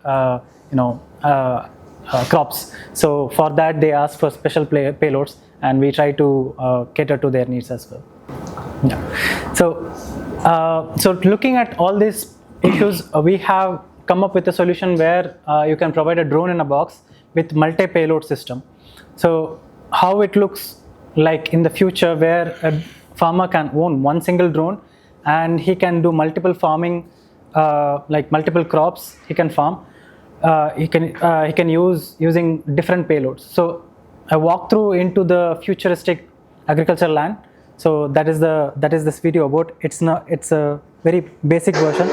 crops. So for that they ask for special payloads, and we try to cater to their needs as well. Yeah. So looking at all these issues, we have come up with a solution where you can provide a drone in a box with multi-payload system. So how it looks like in the future, where a farmer can own one single drone and he can do multiple farming, like multiple crops he can farm. He can using different payloads. So I walk through into the futuristic agriculture land. So that is this video about. It's a very basic version.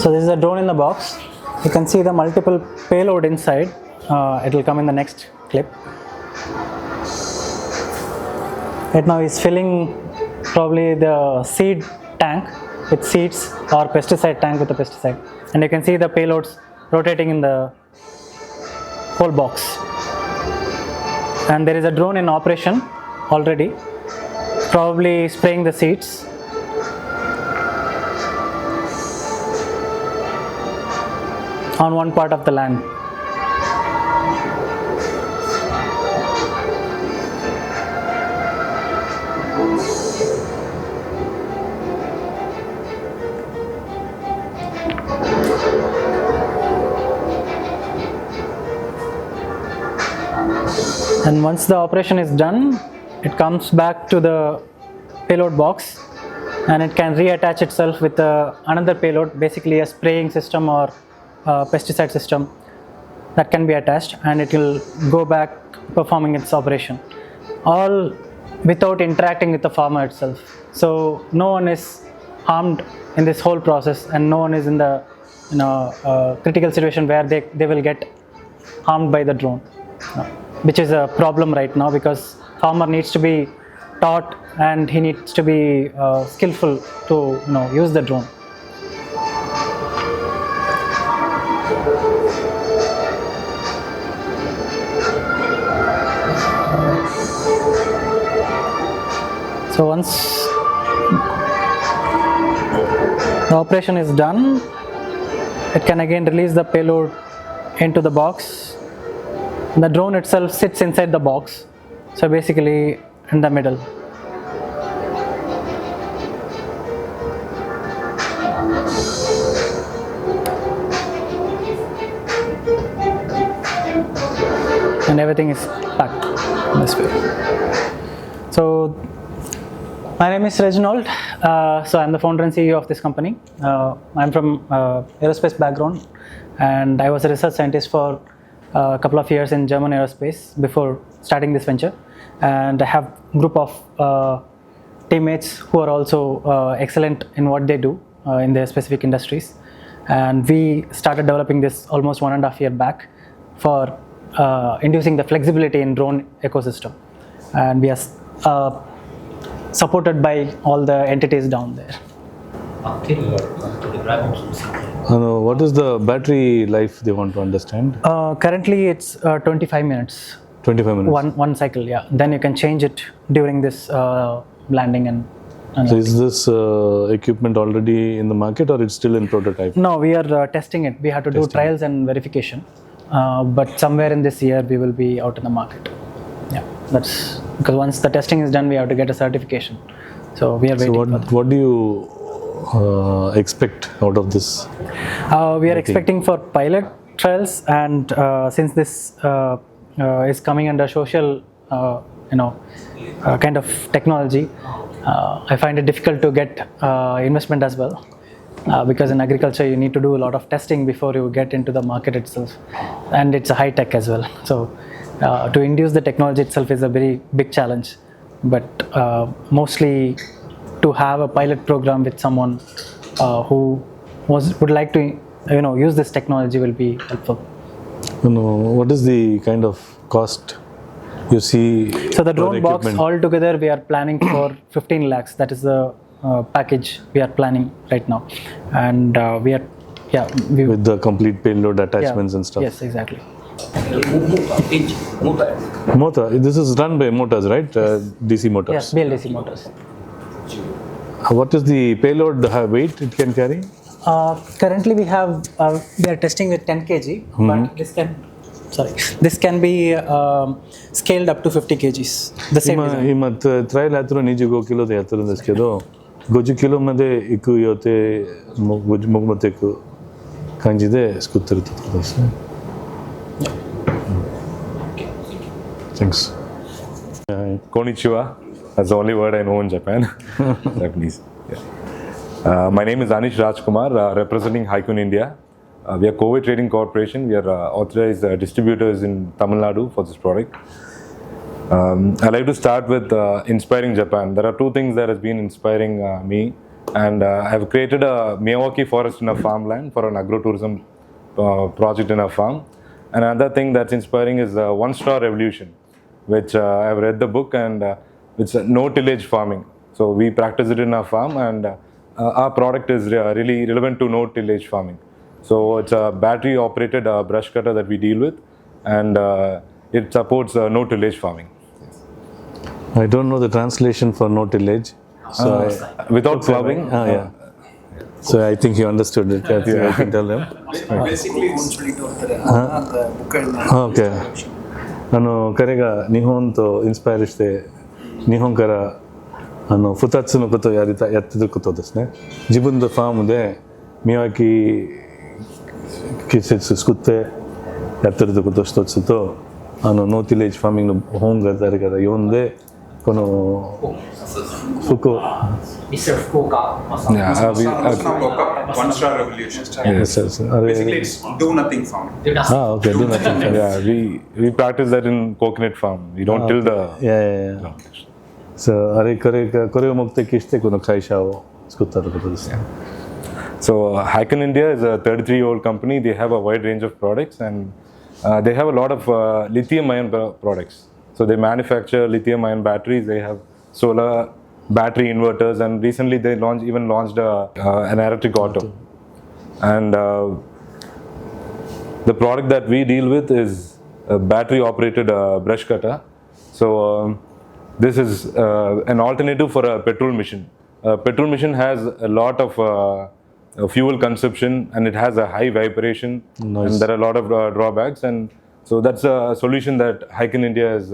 So this is a drone in the box. You can see the multiple payload inside. It will come in the next clip. Right now he's filling probably the seed tank with seeds or pesticide tank with the pesticide. And you can see the payloads rotating in the whole box. And there is a drone in operation already, probably spraying the seeds. On one part of the land. And once the operation is done, it comes back to the payload box, and it can reattach itself with another payload, basically a spraying system or pesticide system that can be attached, and it will go back performing its operation, all without interacting with the farmer itself. So no one is harmed in this whole process, and no one is in the critical situation where they will get harmed by the drone, which is a problem right now, because farmer needs to be taught and he needs to be skillful to use the drone. So once the operation is done, it can again release the payload into the box. The drone itself sits inside the box, so basically in the middle. And everything is packed this way. So my name is Reginald. So I'm the founder and CEO of this company. I'm from aerospace background, and I was a research scientist for a couple of years in German aerospace before starting this venture. And I have a group of teammates who are also excellent in what they do in their specific industries. And we started developing this almost 1.5 years back for inducing the flexibility in drone ecosystem. And we are supported by all the entities down there. What is the battery life they want to understand? Currently it's 25 minutes. 25 minutes. One cycle, yeah. Then you can change it during this landing and So is this equipment already in the market or it's still in prototype? No, we are testing it. We have to do trials and verification. But somewhere in this year, we will be out in the market. Yeah, that's because once the testing is done, we have to get a certification. So we are waiting for that. What do you expect out of this? We are expecting for pilot trials, and since this is coming under social, kind of technology, I find it difficult to get investment as well. Because in agriculture you need to do a lot of testing before you get into the market itself, and it's a high tech as well. So to induce the technology itself is a very big challenge, but mostly to have a pilot program with someone who would like to use this technology will be helpful. What is the kind of cost you see? So the drone box altogether we are planning for 15 lakhs. That is the package we are planning right now, and we are with the complete payload attachments and stuff. Yes, exactly. Motor. This is run by motors, right? DC motors. Yes, BLDC motors. What is the payload weight it can carry? Currently we are testing with 10 kg, but this can be scaled up to 50 kgs. The same design. Imat trial atro niji 5 kilo de atro deskedo 5 kilo made iku yote mogmoteku kanji de skuttiruttadu desu. Thanks. Konnichiwa. That's the only word I know in Japan. Japanese. Yeah. My name is Anish Rajkumar, representing Haikun India. We are COVID Trading Corporation. We are authorized distributors in Tamil Nadu for this product. I'd like to start with inspiring Japan. There are two things that has been inspiring me, and I have created a Miyawaki forest in a farmland for an agro-tourism project in a farm. And another thing that's inspiring is one-straw revolution, which I have read the book, and it's no-tillage farming. So we practice it in our farm, and our product is really relevant to no-tillage farming. So it's a battery-operated brush cutter that we deal with, and it supports no-tillage farming. I don't know the translation for no-tillage. So without ploughing. Yeah. So I think you understood it. I can tell them. Basically, Okay. 彼が日本とインスパイアして日本から2つのことをやってることですね。自分のファームで宮脇季節作ってやってること一つと、ノーティレージファーミングの本が誰かが読んで、この福岡。Mr. Fukuoka. One Star Revolution. Yes. Basically, it's do nothing farm. Okay, do nothing farm. Yeah, we practice that in coconut farm. We don't till the. Yeah. So これを目的してこの会社を作ったということですね。So Haikun India is a 33-year-old company. They have a wide range of products, and they have a lot of lithium-ion products. So they manufacture lithium-ion batteries. They have solar battery inverters, and recently they launched an electric auto. And the product that we deal with is a battery-operated brush cutter. So this is an alternative for a petrol machine. Petrol machine has a lot of fuel consumption, and it has a high vibration. Nice. And there are a lot of drawbacks, and so that's a solution that Haikun India has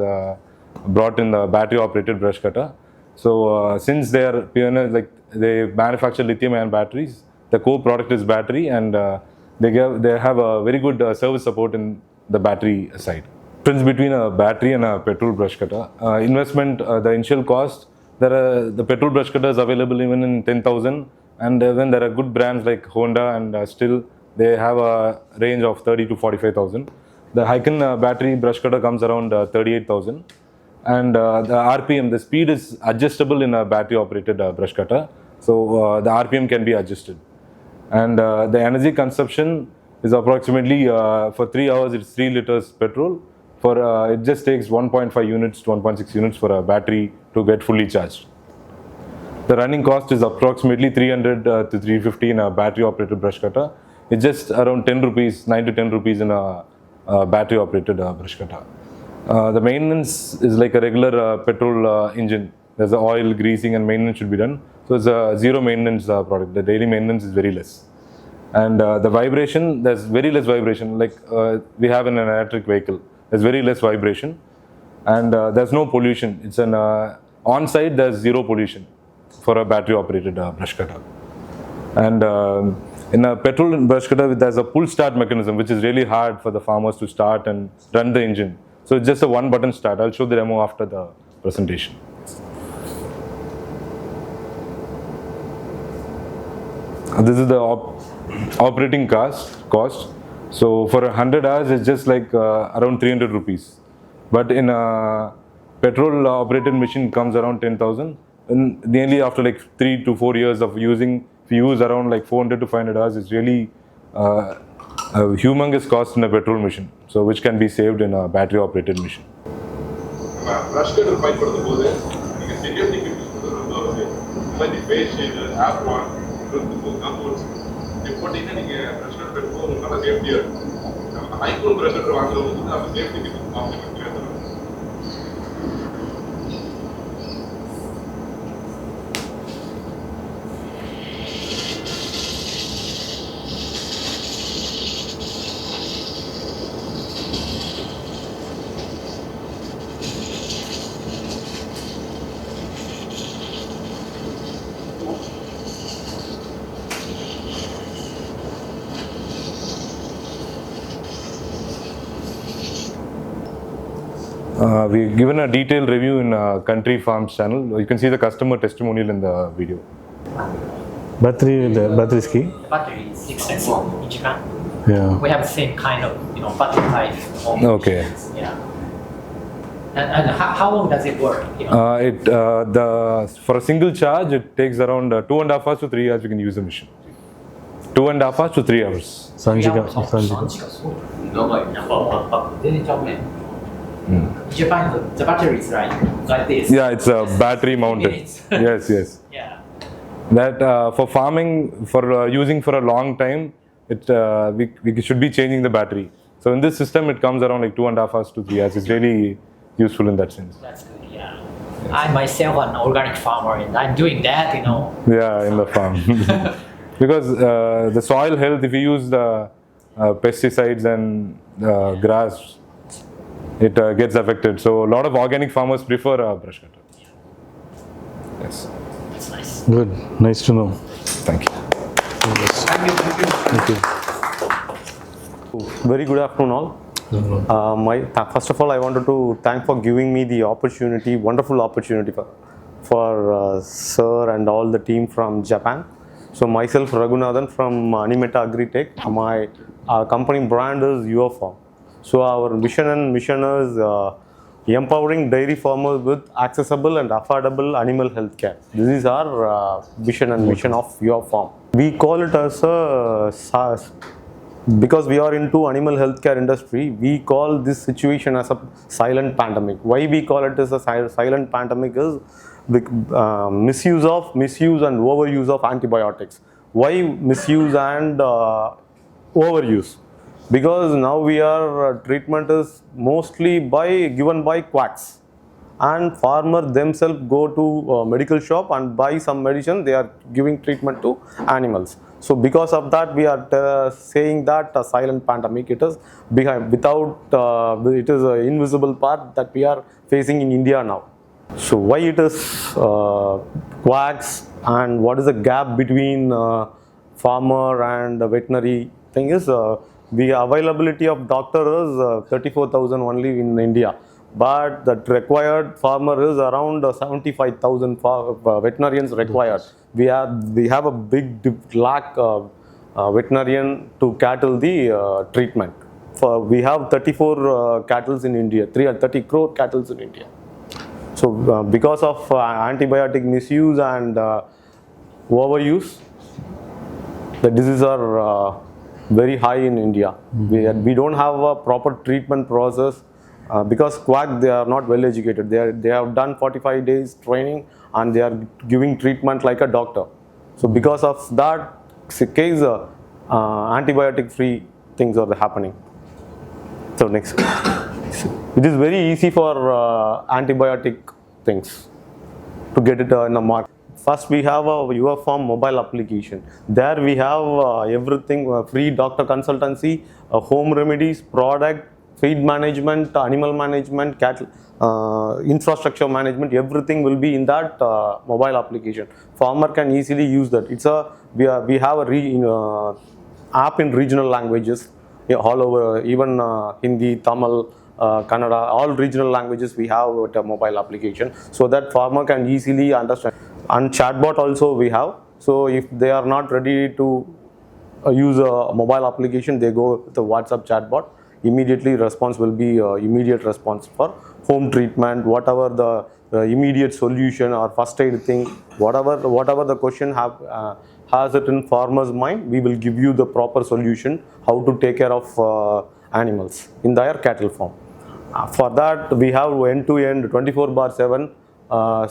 brought in the battery-operated brush cutter. So since they are pioneers, like they manufacture lithium-ion batteries, the core product is battery, and they have a very good service support in the battery side. Difference between a battery and a petrol brush cutter. Investment, the initial cost, the petrol brush cutter is available even in 10,000, and then there are good brands like Honda, and still they have a range of 30 to 45,000. The Haikun battery brush cutter comes around 38,000, and the RPM, the speed is adjustable in a battery-operated brush cutter, so the RPM can be adjusted, and the energy consumption is approximately for 3 hours it's 3 liters petrol. For it just takes 1.5 units to 1.6 units for a battery to get fully charged. The running cost is approximately 300 to 350 in a battery-operated brush cutter. It's just around 10 rupees, 9 to 10 rupees in a battery-operated brush cutter. The maintenance is like a regular petrol engine. There's the oil, greasing, and maintenance should be done. So it's a zero maintenance product. The daily maintenance is very less. And the vibration, there's very less vibration. Like we have in an electric vehicle, there's very less vibration, and there's no pollution. It's an on-site. There's zero pollution for a battery-operated brush cutter. And in a petrol brush cutter, there's a pull start mechanism, which is really hard for the farmers to start and run the engine. So it's just a one-button start. I'll show the demo after the presentation. This is the operating cost. So for 100 hours, it's just like around 300 rupees. But in a petrol operated machine comes around 10,000. And nearly after like 3 to 4 years of using, if you use around like 400 to 500 hours, it's really a humongous cost in a petrol machine. So which can be saved in a battery operated machine. Brush cutter பயன்படுத்தும்போது நீங்க secondary use பண்றது வந்து ஒரு மாதிரி face shader of one compounds போட்டீங்கன்னா நீங்க brush cutter எடுக்கும்போது உங்களுக்கு நல்ல சேஃப்டியா இருக்கும். ஹைகோல் brush cutter வாங்குறவங்க வந்து அந்த சேஃப்டி காம்ப்ளிமெண்ட்ரியா தரும். We've given a detailed review in Country Farms channel. You can see the customer testimonial in the video. Battery ski. The battery is expensive in Japan. Yeah. We have the same kind of battery type. Okay. Yeah. And how long does it work? For a single charge, it takes around 2.5 hours to 3 hours. You can use the machine. 2.5 hours to 3 hours. Sanjika. In Japan, the battery is like this. Yeah, it's a battery mounted. Yes. Yeah. That for farming, for using for a long time, we should be changing the battery. So in this system, it comes around like 2.5 hours to 3 hours. It's really useful in that sense. That's good. Yeah. I myself an organic farmer, and I'm doing that. Yeah, in the farm. Because the soil health, if you use the pesticides and grass, it gets affected. So a lot of organic farmers prefer a brush cutter. Yes. That's nice. Good. Nice to know. Thank you. Thank you. Very good afternoon all. First of all, I wanted to thank for giving me the opportunity, wonderful opportunity for sir and all the team from Japan. So myself Raghunathan from Animeta Agri Tech. Our company brand is Your Farm. So our mission is empowering dairy farmers with accessible and affordable animal health care. This is our mission of Your Farm. We call it as because we are into animal healthcare industry, we call this situation as a silent pandemic. Why we call it as a silent pandemic is misuse and overuse of antibiotics. Why misuse and overuse? Because now treatment is mostly given by quacks, and farmers themselves go to medical shop and buy some medicine. They are giving treatment to animals. So because of that, we are saying that a silent pandemic. It is it is an invisible part that we are facing in India now. So why it is quacks, and what is the gap between farmer and the veterinary thing is. The availability of doctor is 34,000 only in India, but the required farmer is around 75,000 veterinarians required. We have a big lack of veterinarian to cattle the treatment. We have 34 cattle in India, 30 crore cattle in India. So because of antibiotic misuse and overuse, the diseases are very high in India. We don't have a proper treatment process because quack, they are not well educated. They have done 45 days training and they are giving treatment like a doctor. So because of that case, antibiotic free things are happening. So next, It is very easy for antibiotic things to get it in the market. First, we have a Your Farm mobile application. There we have everything, free doctor consultancy, home remedies, product, feed management, animal management, cattle, infrastructure management. Everything will be in that mobile application. Farmer can easily use that. We have a app in regional languages, all over, even Hindi, Tamil, Kannada, all regional languages we have with a mobile application, so that farmer can easily understand. And chatbot also we have. So if they are not ready to use a mobile application, they go with the WhatsApp chatbot. Immediately response will be immediate response for home treatment, whatever the immediate solution or first aid thing, whatever the question has it in farmer's mind, we will give you the proper solution how to take care of animals in their cattle farm. For that we have end-to-end 24/7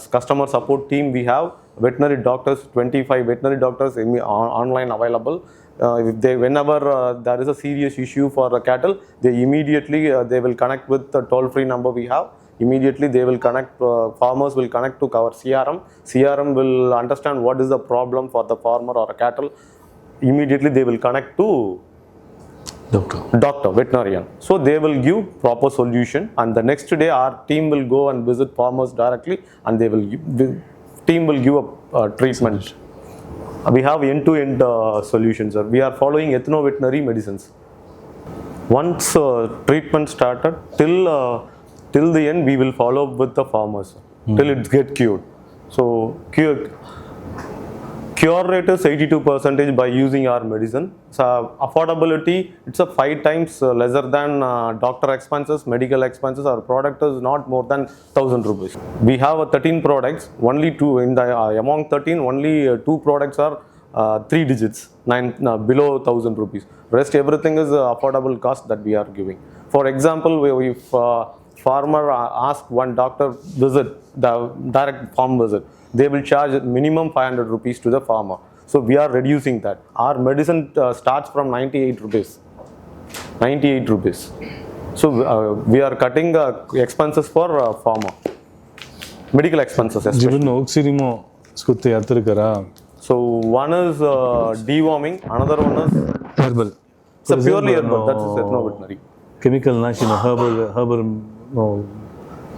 customer support team. We have veterinary doctors, 25 veterinary doctors online available. Whenever there is a serious issue for the cattle, they immediately they will connect with the toll-free number we have. Immediately they will connect, farmers will connect to our CRM. CRM will understand what is the problem for the farmer or a cattle. Immediately they will connect to doctor, veterinarian. So they will give proper solution, and the next day our team will go and visit farmers directly, and team will give a treatment. We have end-to-end solutions, sir. We are following ethno-veterinary medicines. Once treatment started, till the end we will follow up with the farmers till it get cured. So cure rate is 82% by using our medicine. So affordability, it's a 5 times lesser than doctor expenses, medical expenses. Our product is not more than 1,000 rupees. We have 13 products. Only 2 in the among 13, only 2 products are 3 digits, below 1,000 rupees. Rest everything is affordable cost that we are giving. For example, if farmer ask one doctor visit, the direct farm visit, they will charge minimum 500 rupees to the farmer. So we are reducing that. Our medicine starts from 98 rupees. 98 rupees. So we are cutting expenses for farmer. Medical expenses especially. So one is deworming, another one is herbal. It's a purely herbal. That's ethno-veterinary. Chemical national herbal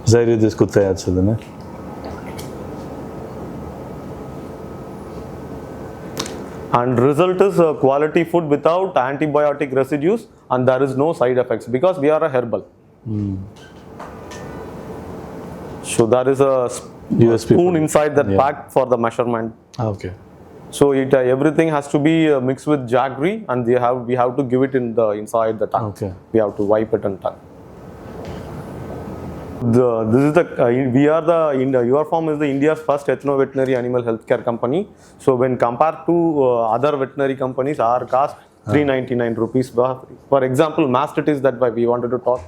zaire diskute yatsudane. And result is quality food without antibiotic residues, and there is no side effects because we are a herbal. So there is a spoon inside that pack for the measurement. Okay. So everything has to be mixed with jaggery, and we have to give it inside the tank. Okay. We have to wipe it and tank. Your Farm is the India's first ethno-veterinary animal healthcare company. So when compared to other veterinary companies, our cost 399 rupees. For example, mastitis, that we wanted to talk.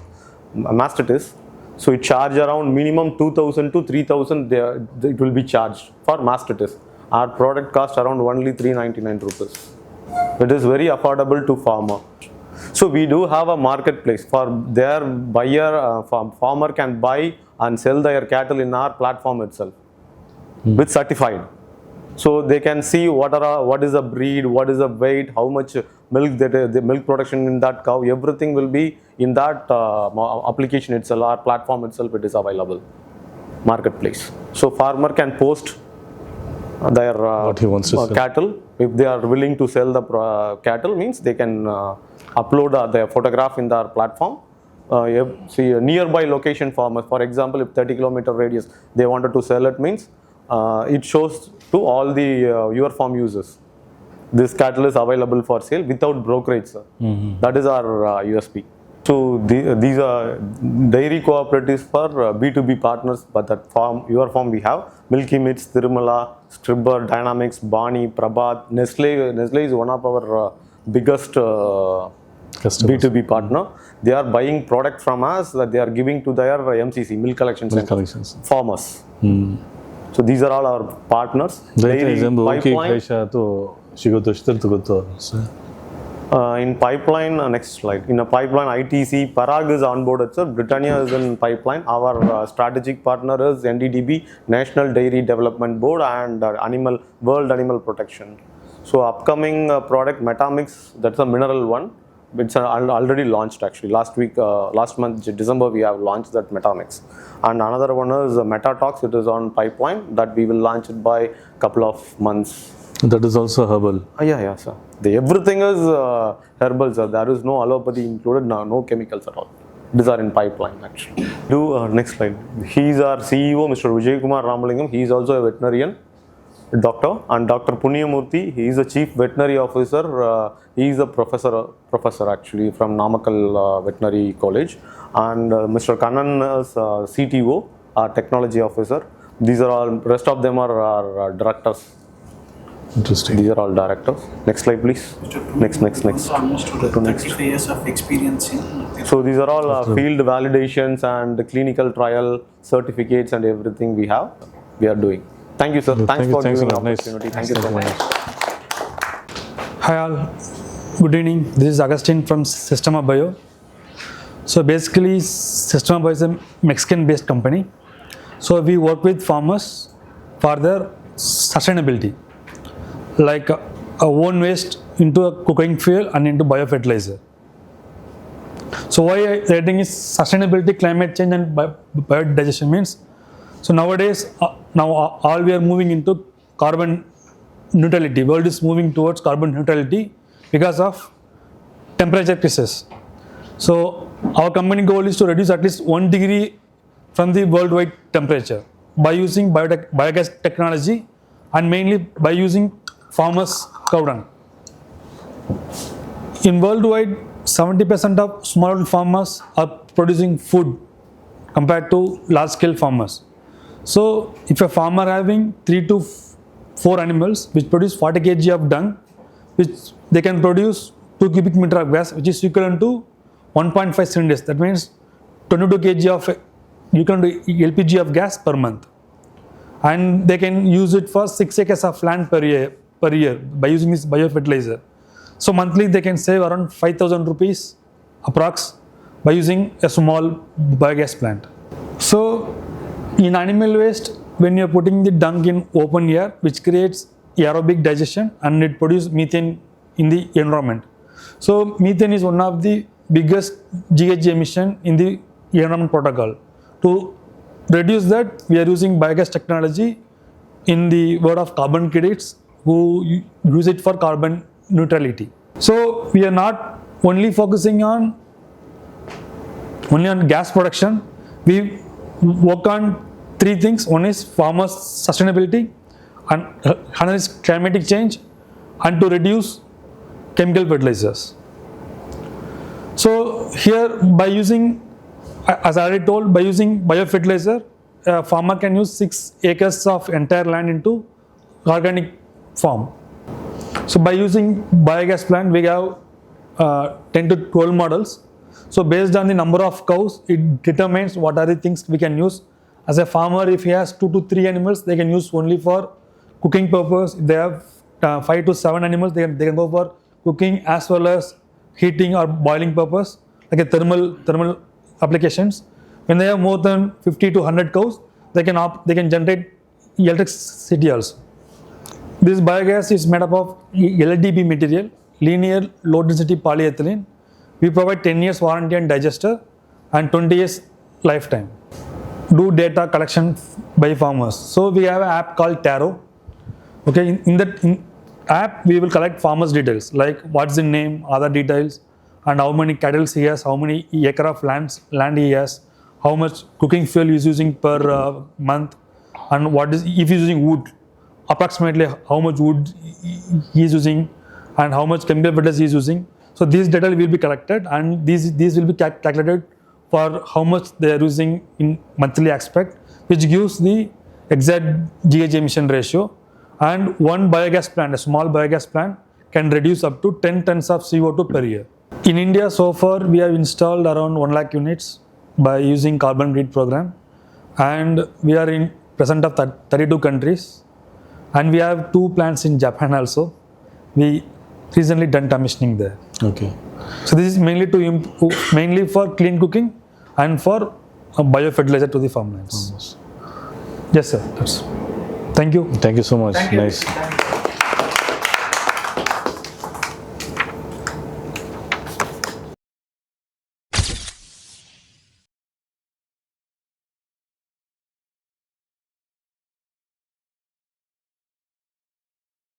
Mastitis. So it charge around minimum 2,000 to 3,000. It will be charged for mastitis. Our product cost around only 399 rupees. It is very affordable to farmer. So we do have a marketplace for their buyer. Farmer can buy and sell their cattle in our platform itself with certified. So they can see what is the breed, what is the weight, how much milk the milk production in that cow. Everything will be in that application itself, our platform itself. It is available marketplace. So farmer can post their what he wants to sell. Cattle. If they are willing to sell the cattle, means they can upload their photograph in their platform. See a nearby location farmers, for example, if 30-kilometer radius they wanted to sell it, means it shows to all the Your Farm users this cattle is available for sale without brokerage, sir. That is our USP. So these are dairy cooperatives for B2B partners, but that Your Farm we have Milky Mits, Tirumala, Stribber, Dynamics, Bani, Prabhat, Nestle. Nestle is one of our biggest B2B partner. They are buying product from us that they are giving to their MCC, milk collection centers, farmers. So these are all our partners. Dairy pipeline. In pipeline, next slide. In a pipeline, ITC, Parag is onboarded, sir. Britannia is in pipeline. Our strategic partner is NDDB, National Dairy Development Board, and World Animal Protection. So upcoming product Metamix, that's a mineral one. It's already launched actually. Last month, December, we have launched that Metamix. And another one is Metatox. It is on pipeline that we will launch it by couple of months. That is also herbal. Yeah, sir. Everything is herbal, sir. There is no allopathy included, no chemicals at all. These are in pipeline actually. Next slide. He is our CEO, Mr. Vijay Kumar Ramalingam. He is also a veterinarian doctor, and Dr. Punyamurthy, he is a chief veterinary officer. He is a professor actually from Namakkal Veterinary College, and Mr. Kannan is CTO, technology officer. These are all, rest of them are our directors. Interesting. These are all directors. Next slide, please. Next. Almost 35 years of experience in. So these are all field validations and clinical trial certificates and everything we are doing. Thank you, sir. Thanks for giving the opportunity. Thank you so much. Hi all. Good evening. This is Augustine from Systema Bio. So basically, Systema Bio is a Mexican-based company. So we work with farmers for their sustainability, like own waste into a cooking fuel and into biofertilizer. So why rating is sustainability, climate change and biodigestion means, so nowadays all we are moving into carbon neutrality. World is moving towards carbon neutrality because of temperature crisis. So our company goal is to reduce at least 1 degree from the worldwide temperature by using biogas technology and mainly by using farmers' cow dung. In worldwide, 70% of small farmers are producing food compared to large-scale farmers. So if a farmer having 3 to 4 animals which produce 40 kg of dung, which they can produce 2 cubic meter of gas, which is equivalent to 1.5 cylinders. That means 22 kg of LPG of gas per month, and they can use it for 6 acres of land per year by using this biofertilizer. So monthly they can save around 5,000 rupees approx by using a small biogas plant. So in animal waste, when you are putting the dung in open air, which creates aerobic digestion and it produces methane in the environment. So methane is one of the biggest GHG emission in the environment protocol. To reduce that, we are using biogas technology in the world of carbon credits, who use it for carbon neutrality. So we are not only focusing on gas production. We work on 3 things. One is farmers' sustainability, and another is climatic change, and to reduce chemical fertilizers. So here, by using, as I already told, by using biofertilizer, a farmer can use 6 acres of entire land into organic form. So by using biogas plant, we have 10 to 12 models. So based on the number of cows, it determines what are the things we can use. As a farmer, if he has 2 to 3 animals, they can use only for cooking purpose. If they have 5 to 7 animals, they can go for cooking as well as heating or boiling purpose, like a thermal applications. When they have more than 50 to 100 cows, they can generate electricity also. This biogas is made up of LDP material, linear low density polyethylene. We provide 10 years warranty on digester and 20 years lifetime. Do data collection by farmers. So we have an app called Taro. Okay, in that app we will collect farmers' details like what's the name, other details, and how many cattle he has, how many acre of land he has, how much cooking fuel he is using per month, and what is, if he is using wood, approximately how much wood he is using and how much chemical fertilizer he is using. So these data will be collected, and these will be calculated for how much they are using in monthly aspect, which gives the exact GHG emission ratio. And one biogas plant, a small biogas plant, can reduce up to 10 tons of CO2 per year. In India, so far we have installed around 1 lakh units by using carbon grid program, and we are in present of 32 countries, and we have 2 plants in Japan also. We recently done commissioning there. Okay. So this is mainly mainly for clean cooking and for biofertilizer to the farmlands. Yes, sir. Thank you. Thank you so much. Thank you. Nice.